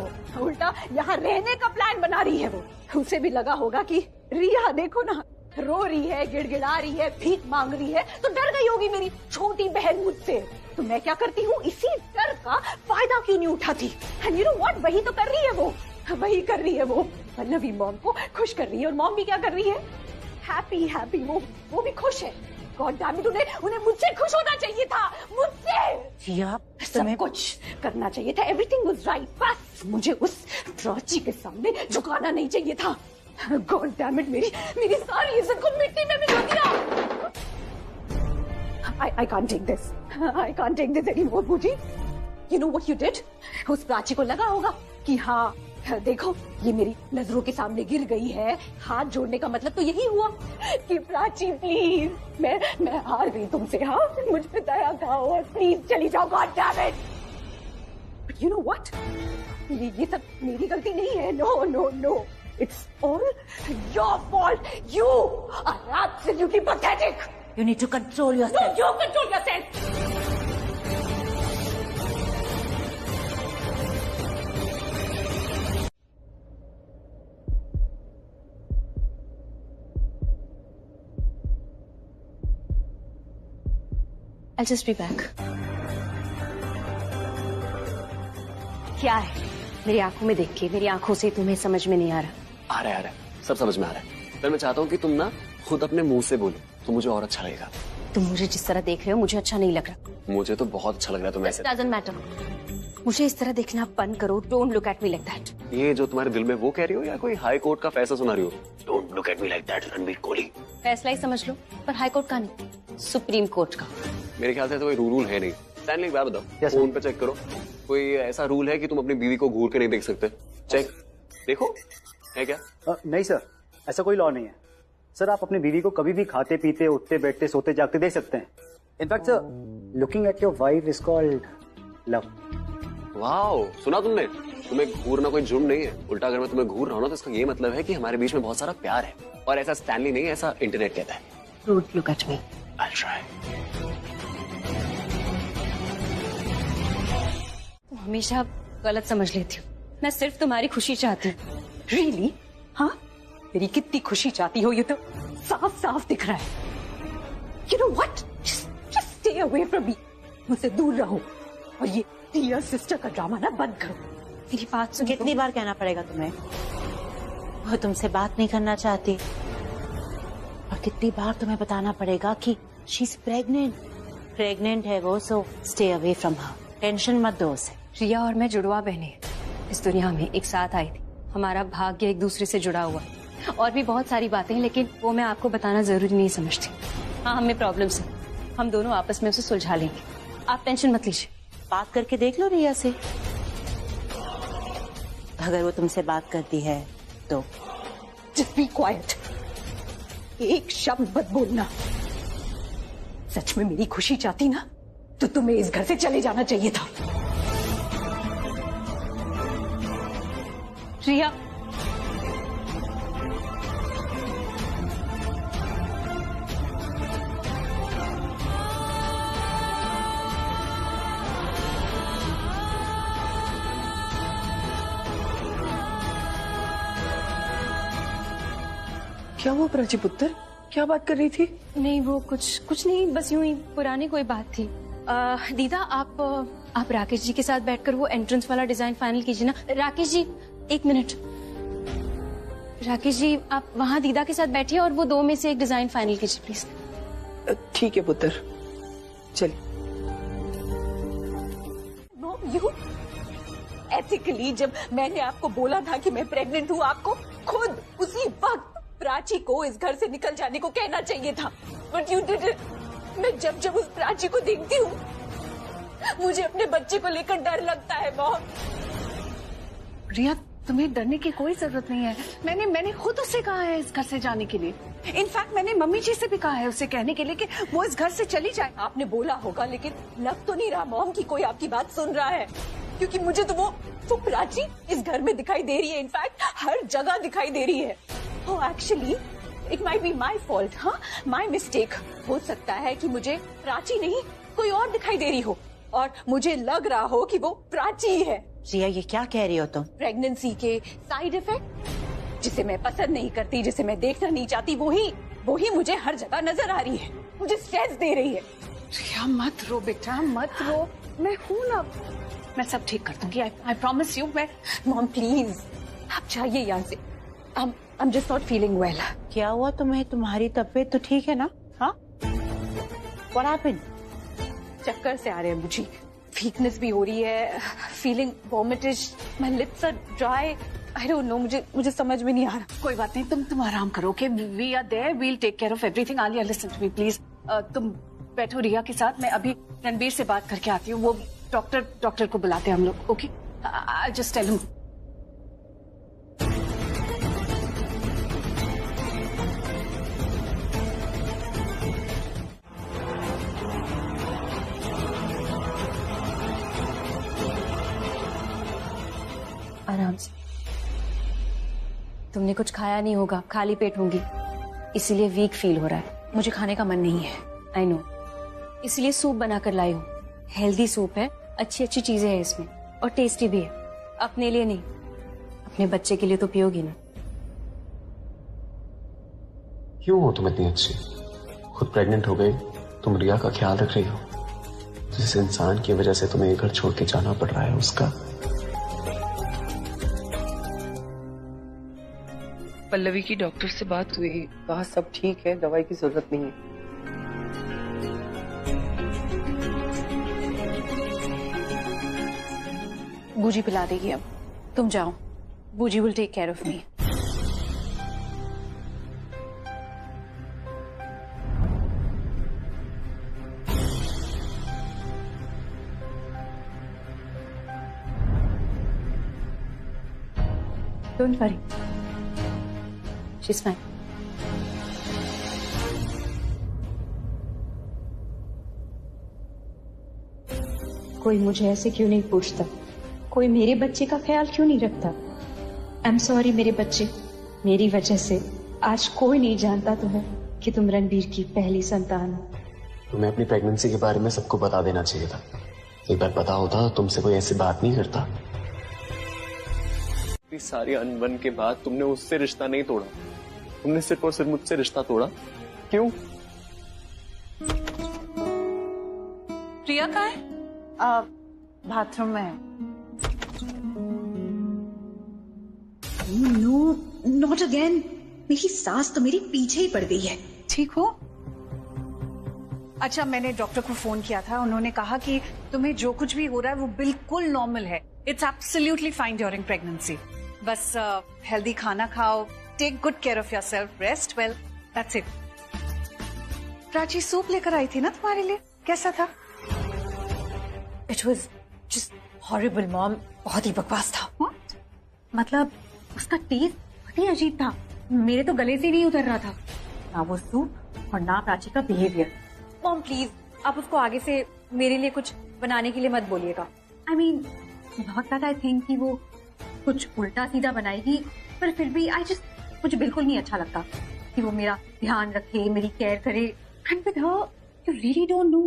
उल्टा यहाँ रहने का प्लान बना रही है वो। उसे भी लगा होगा कि रिया देखो ना, रो रही है, गिड़गिड़ा रही है, भीख मांग रही है, तो डर गई होगी मेरी छोटी बहन मुझसे। तो मैं क्या करती हूँ, इसी डर का फायदा क्यों नहीं उठाती? And you know what? वही तो कर रही है वो, वही कर रही है वो। पल्लवी मॉम को खुश कर रही है, और मॉम भी क्या कर रही है? हैप्पी वो भी खुश है। गॉड डैम इट, उन्हें मुझसे खुश होना चाहिए था, मुझसे सब कुछ करना चाहिए था। एवरीथिंग वाज राइट, बस मुझे उस प्राची के सामने झुकाना नहीं चाहिए था। गॉड डैम इट, मेरी सारी इज्जत को मिट्टी में मिला दिया। I can't take this. I can't take this anymore, Booji. You know what you did? उस प्राची को लगा होगा कि हाँ देखो ये मेरी नजरों के सामने गिर गई है। हाथ जोड़ने का मतलब तो यही हुआ कि प्राची प्लीज, मैं हार गई तुमसे, हाँ मुझ पे दया खाओ और प्लीज चली जाओ। God damn it. But you know what? ये सब मेरी गलती नहीं है। No. It's all your fault. You are absolutely pathetic. You need to control yourself. No, you control yourself. I'll just be back. क्या है मेरी आंखों में देख के, मेरी आंखों से तुम्हें समझ में नहीं आ रहा? आ रहा है, सब समझ में आ रहा है। पर मैं चाहता हूँ कि तुम ना खुद अपने मुंह से बोलो तो मुझे और अच्छा लगेगा। तुम मुझे जिस तरह देख रहे हो मुझे अच्छा नहीं लग रहा। मुझे तो बहुत अच्छा लग रहा है तुम ऐसे। Doesn't matter. मुझे इस तरह देखना बंद करो। Don't look at me like that. ये जो तुम्हारे दिल में वो कह रही हो या कोई हाई कोर्ट का फैसला सुना रही हो? Don't look at me like that, Ranbir Kohli. फैसला ही समझ लो, पर हाई कोर्ट का नहीं, सुप्रीम कोर्ट का। मेरे ख्याल से तो कोई रूल है नहीं। स्टैनली एक बात बताओ, फोन पे चेक करो, कोई ऐसा रूल है कि तुम अपनी बीवी को घूर के नहीं देख सकते? चेक देखो, है क्या? नहीं सर, ऐसा कोई लॉ नहीं है। सर आप अपनी बीवी को कभी भी खाते पीते उठते बैठते सोते जागते देख सकते हैं। In fact sir looking at your wife is called love. Wow, सुना तुमने? तुम्हें घूरना कोई जुर्म नहीं है। उल्टा अगर मैं तुम्हें घूर रहा हूँ ना तो इसका ये मतलब है कि हमारे बीच में बहुत सारा प्यार है। और ऐसा स्टैनली नहीं है, ऐसा इंटरनेट कहता है। Don't look at me. I'll try. तुम हमेशा गलत समझ लेती हो। मैं सिर्फ तुम्हारी खुशी चाहती हूँ। रियली? हाँ, मेरी कितनी खुशी चाहती हो ये तो साफ साफ दिख रहा है। You know what? Just stay away from me. मुझसे दूर रहो और ये डियर सिस्टर का ड्रामा ना बंद करो। मेरी बात सुन। कितनी बार कहना पड़ेगा तुम्हें? वो तुमसे बात नहीं करना चाहती। और कितनी बार तुम्हें बताना पड़ेगा कि शी इज प्रेग्नेंट है वो, so stay away from her. Tension मत दो उसे। रिया और मैं जुड़वा बहने इस दुनिया में एक साथ आई थी। हमारा भाग्य एक दूसरे से जुड़ा हुआ है। और भी बहुत सारी बातें हैं, लेकिन वो मैं आपको बताना जरूरी नहीं समझती। हाँ, हमें प्रॉब्लम्स है, हम दोनों आपस में उसे सुलझा लेंगे। आप टेंशन मत लीजिए। बात करके देख लो रिया से, अगर वो तुमसे बात करती है तो। Just be quiet. एक शब्द मत बोलना। सच में मेरी खुशी चाहती ना तो तुम्हें इस घर से चले जाना चाहिए था। रिया, क्या हुआ प्राची पुत्र? क्या बात कर रही थी? नहीं वो कुछ नहीं, बस यूं ही पुरानी कोई बात थी। दीदा आप राकेश जी के साथ बैठकर वो एंट्रेंस वाला डिजाइन फाइनल कीजिए ना। राकेश जी, एक मिनट। राकेश जी, आप वहाँ दीदा के साथ बैठिए और वो दो में से एक डिजाइन फाइनल कीजिए प्लीज। ठीक है पुत्र, चल। यू एथिकली जब मैंने आपको बोला था कि मैं प्रेग्नेंट हूँ, आपको खुद उसी वक्त प्राची को इस घर से निकल जाने को कहना चाहिए था। But you didn't. मैं जब जब उस प्राची को देखती हूँ मुझे अपने बच्चे को लेकर डर लगता है बहुत। रिया, तुम्हें डरने की कोई जरूरत नहीं है। मैंने खुद उससे कहा है इस घर से जाने के लिए। इनफैक्ट मैंने मम्मी जी से भी कहा है उसे कहने के लिए कि वो इस घर से चली जाए। आपने बोला होगा, लेकिन लग तो नहीं रहा मॉम कि कोई आपकी बात सुन रहा है, क्योंकि मुझे तो वो प्राची इस घर में दिखाई दे रही है। इनफैक्ट हर जगह दिखाई दे रही है। Oh, actually, it might be my fault, हाँ, my mistake। हो सकता है कि मुझे प्राची नहीं कोई और दिखाई दे रही हो और मुझे लग रहा हो कि वो प्राची ही है। रिया, ये क्या कह रही हो तुम? प्रेगनेंसी के साइड इफेक्ट, जिसे मैं पसंद नहीं करती, जिसे मैं देखना नहीं चाहती, वही मुझे हर जगह नजर आ रही है। मुझे स्ट्रेस दे रही है। रिया मत रो बेटा, मत रो। मैं हूँ ना, मैं सब ठीक कर दूंगी। I promise you. Mom please, आप जाइए यहाँ से। I'm just not feeling well. क्या हुआ तुम्हें? तुम्हारी तबीयत तो ठीक है ना? हाँ? What happened? चक्कर से आ रहे हैं मुझे, वीकनेस भी हो रही है, feeling vomitish, my lips are dry. I don't know, मुझे समझ में नहीं आ रहा। कोई बात नहीं, तुम आराम करो। Okay, we are there, we'll take care of everything. Alia listen to me please. तुम बैठो रिया के साथ, मैं अभी रणबीर से बात करके आती हूँ। वो डॉक्टर को बुलाते हैं हम लोग। Okay, I just tell him. आराम से। तुमने कुछ खाया नहीं होगा, खाली पेट होंगी, इसीलिए वीक फील हो रहा है। मुझे खाने का मन नहीं है, आई नो, इसलिए सूप बनाकर लाई हूँ। हेल्दी सूप है, अच्छी अच्छी चीजें हैं इसमें और टेस्टी भी है। अपने लिए नहीं, अपने बच्चे के लिए तो पियोगी ना। क्यों हो तुम इतनी अच्छी? खुद प्रेग्नेंट हो गई, तुम रिया का ख्याल रख रही हो। जिस इंसान की वजह से तुम्हें ये घर छोड़ के जाना पड़ रहा है उसका। पल्लवी की डॉक्टर से बात हुई, कहा सब ठीक है, दवाई की जरूरत नहीं है। बूजी पिला देगी अब, तुम जाओ। Booji will take care of me. Don't worry, she's fine. कोई मुझे ऐसे क्यों नहीं पूछता, कोई मेरे बच्चे का ख्याल क्यों नहीं रखता। आई एम सॉरी मेरे बच्चे, मेरी वजह से आज कोई नहीं जानता तुम्हें कि तुम रणबीर की पहली संतान हो। तुम्हें अपनी प्रेगनेंसी के बारे में सबको बता देना चाहिए था। एक बार पता होता तुमसे कोई ऐसी बात नहीं करता। इतनी सारी अनबन के बाद तुमने उससे रिश्ता नहीं तोड़ा, तुमने सिर्फ और सिर्फ मुझसे रिश्ता तोड़ा। क्यों? प्रिया कहाँ है? बाथरूम में है। No, not again. मेरी सास तो मेरे पीछे ही पड़ गई है। ठीक हो? अच्छा, मैंने डॉक्टर को फोन किया था, उन्होंने कहा कि तुम्हें जो कुछ भी हो रहा है वो बिल्कुल नॉर्मल है। It's absolutely fine during pregnancy. बस हेल्दी खाना खाओ, take good care of yourself, rest well, that's it. Prachi soup लेकर आई थी ना तुम्हारे लिए, कैसा था? It was just horrible mom, बहुत ही बकवास था। What? मतलब उसका टेस्ट बहुत ही अजीब था, मेरे तो गले से नहीं उतर रहा था, ना वो सूप और ना प्राची का बिहेवियर। मॉम प्लीज, आप उसको आगे से मेरे लिए कुछ बनाने के लिए मत बोलिएगा। आई मीन बहुत ज्यादा आई थिंक कि वो कुछ उल्टा सीधा बनाएगी, पर फिर भी मुझे बिल्कुल नहीं अच्छा लगता कि वो मेरा ध्यान रखे, मेरी केयर करे। And with her you really don't know.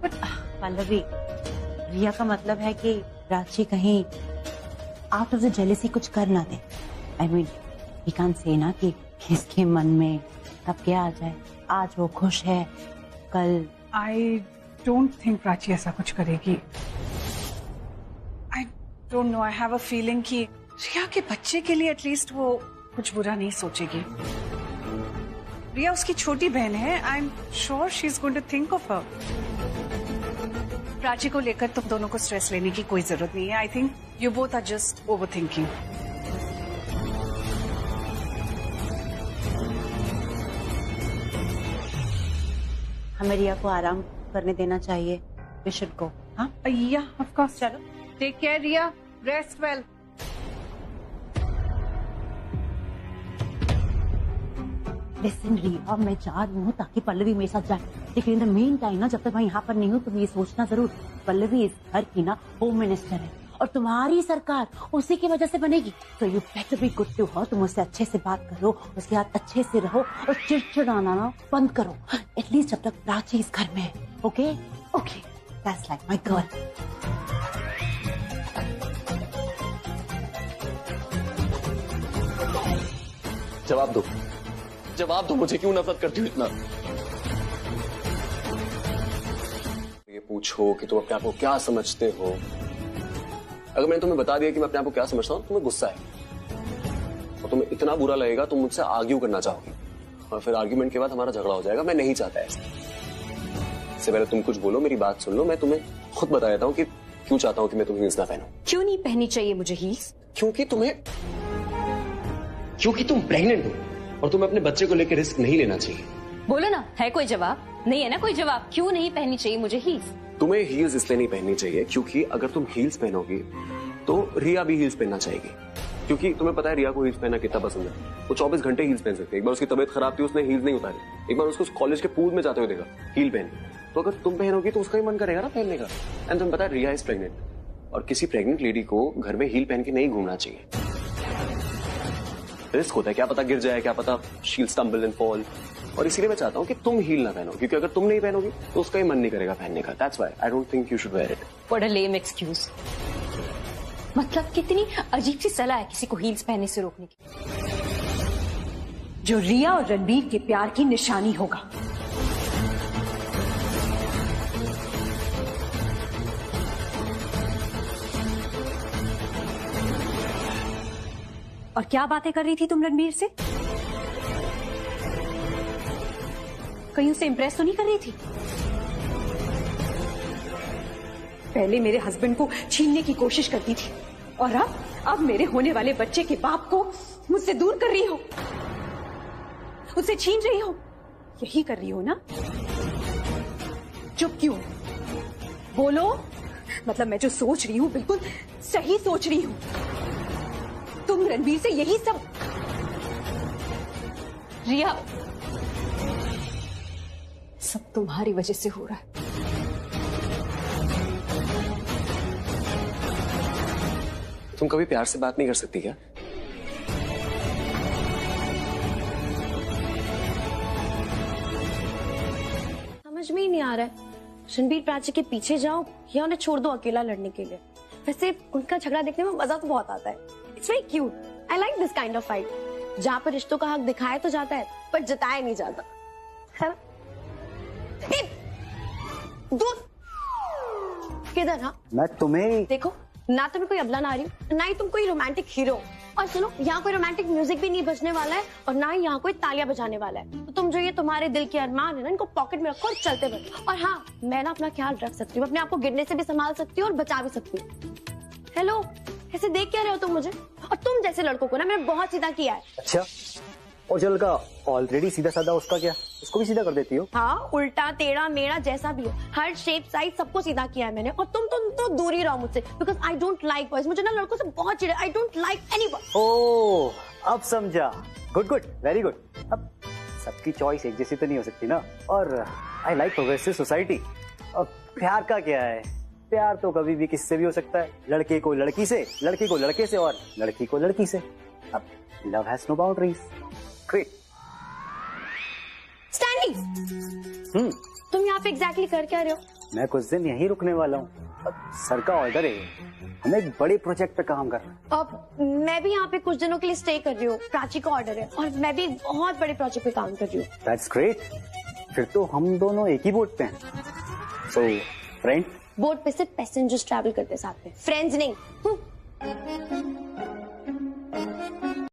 But Pallavi, Riya का मतलब है कि प्राची कहीं आउट ऑफ द जेलेसी कुछ कर ना दे। I mean we can't say ना कि किसके मन में कब क्या आ जाए। आज वो खुश है, कल। आई डोंट थिंक प्राची ऐसा कुछ करेगी। आई don't no, I have a feeling कि रिया के बच्चे के लिए एटलीस्ट वो कुछ बुरा नहीं सोचेगी। रिया उसकी छोटी बहन है, I am sure she is going to think of her. Prachi को लेकर तुम दोनों को स्ट्रेस लेने की कोई जरूरत नहीं है। I think you both are just over thinking. हमें रिया को आराम करने देना चाहिए। We should go. हाँ या ऑफ कोर्स, चलो। Take care Riya, rest well. Listen Riya, मैं जा रही हूँ ताकि पल्लवी मेरे साथ जाए, लेकिन इन द मेन टाइम ना, जब तक मैं यहाँ पर नहीं हूँ तुम ये सोचना जरूर, पल्लवी इस घर की ना होम मिनिस्टर है और तुम्हारी सरकार उसी की वजह से बनेगी। तो you better be good to her. तुम उससे अच्छे से बात करो, उसके साथ अच्छे से रहो और चिड़चिड़ाना ना बंद करो, एटलीस्ट जब तक प्राची इस घर में है। Okay okay, that's like my girl. जवाब दो, जवाब दो, मुझे क्यों नफरत करती हो इतना? ये पूछो कि तुम अपने आप को क्या समझते हो। अगर मैंने तुम्हें बता दिया कि मैं अपने आप को क्या समझता हूँ, तुम्हें गुस्सा है और तुम्हें इतना बुरा लगेगा, तुम मुझसे आर्ग्यू करना चाहोगे और फिर आर्ग्यूमेंट के बाद हमारा झगड़ा हो जाएगा। मैं नहीं चाहता ऐसा। इससे पहले तुम कुछ बोलो, मेरी बात सुन लो। मैं तुम्हें खुद बता देता हूँ कि क्यों चाहता हूँ कि मैं तुम्हें हील्स ना पहनूं। क्यों नहीं पहननी चाहिए मुझे हील्स? क्योंकि तुम प्रेग्नेंट हो और तुम्हें अपने बच्चे को लेकर रिस्क नहीं लेना चाहिए। बोलो ना, है कोई जवाब? नहीं है ना कोई जवाब। क्यों नहीं पहननी चाहिए मुझे हील्स? तुम्हें हील्स इसलिए नहीं पहननी चाहिए क्योंकि अगर तुम हील्स पहनोगी तो रिया भी हील्स पहनना चाहेगी, क्योंकि तुम्हें पता है रिया को हील्स पहनना कितना पसंद है। वो 24 घंटे हील्स पहन सकती है। एक बार उसकी तबीयत खराब थी, उसने हील्स नहीं उतारी। एक बार उसको कॉलेज के पूल में जाते हुए देखा हील पहन। तो अगर तुम पहनोगी तो उसका ही मन करेगा ना पहनने का। एंड तुम्हें पता है रिया इज प्रेग्नेंट और किसी प्रेग्नेंट लेडी को घर में हील पहन के नहीं घूमना चाहिए। रिस्क होता है, क्या पता गिर जाए, क्या पता she will stumble and fall. और इसीलिए मैं चाहता हूँ कि तुम हील ना पहनो, क्योंकि अगर तुम नहीं पहनोगी तो उसका ही मन नहीं करेगा पहनने का। That's why I don't think you should wear it. What a lame excuse. मतलब कितनी अजीब सी सलाह है किसी को हील्स पहनने से रोकने की, जो रिया और रणबीर के प्यार की निशानी होगा। और क्या बातें कर रही थी तुम रणबीर से? कहीं उसे इम्प्रेस तो नहीं कर रही थी? पहले मेरे हस्बैंड को छीनने की कोशिश करती थी और अब मेरे होने वाले बच्चे के बाप को मुझसे दूर कर रही हो, उसे छीन रही हो। यही कर रही हो ना? चुप क्यों? बोलो। मतलब मैं जो सोच रही हूँ बिल्कुल सही सोच रही हूँ। तुम रणबीर से यही सब। रिया, सब तुम्हारी वजह से हो रहा है। तुम कभी प्यार से बात नहीं कर सकती क्या? समझ में ही नहीं आ रहा है, रणबीर प्राची के पीछे जाओ या उन्हें छोड़ दो अकेला लड़ने के लिए। वैसे उनका झगड़ा देखने में मजा तो बहुत आता है। It's very cute, I like this kind of fight, जहाँ पर रिश्तों का हक दिखाया तो जाता है पर जताया नहीं जाता, है ना? दूर किधर? हाँ मैं तुम्हें देखो, ना तुम्हें कोई अबला नारी हूँ, ना ही तुम कोई रोमांटिक हीरो। और सुनो, यहाँ कोई रोमांटिक म्यूजिक भी नहीं बजने वाला है और ना ही यहाँ कोई तालियां बजाने वाला है। तो तुम जो ये तुम्हारे दिल के अरमान है ना, इनको पॉकेट में रखो और चलते बनो। और हाँ, मैं ना अपना ख्याल रख सकती हूँ, अपने आप को गिरने से भी संभाल सकती हूँ और बचा भी सकती हूँ। हेलो, ऐसे देख क्या रहे हो तुम मुझे? और तुम जैसे लड़कों को ना मैंने बहुत सीधा किया है। अच्छा, और जो लड़का ऑलरेडी सीधा साधा, उसका क्या? उसको भी सीधा कर देती हो? हाँ, उल्टा टेढ़ा मेढ़ा जैसा भी हो, हर शेप साइज सबको सीधा किया है मैंने। और तुम तो दूर ही रहो मुझसे, because I don't like boys. मुझे ना लड़कों से बहुत चिढ़ है। I don't like any boy. Oh, अब समझा। Good good, very good. अब सबकी चॉइस एक जैसी तो नहीं हो सकती ना। और आई लाइक प्रोग्रेसिव सोसाइटी। अब प्यार का क्या है? प्यार तो कभी भी किससे भी हो सकता है, लड़के को लड़की से, लड़की को लड़के से और लड़की को लड़की से। अब love has no boundaries. Great. स्टैंडी, तुम यहाँ पे एग्जैक्टली कर क्या रहे हो? मैं कुछ दिन यहीं रुकने वाला हूँ। अब सर का ऑर्डर है, हमें एक बड़े प्रोजेक्ट पे काम करना है। अब मैं भी यहाँ पे कुछ दिनों के लिए स्टे कर रही हूँ। प्राची का ऑर्डर है और मैं भी बहुत बड़े प्रोजेक्ट पे काम कर रही हूँ। That's great. फिर तो हम दोनों एक ही बोट पे हैं। So friend? बोट पे सिर्फ पैसेंजर्स ट्रैवल करते साथ में, फ्रेंड्स नहीं।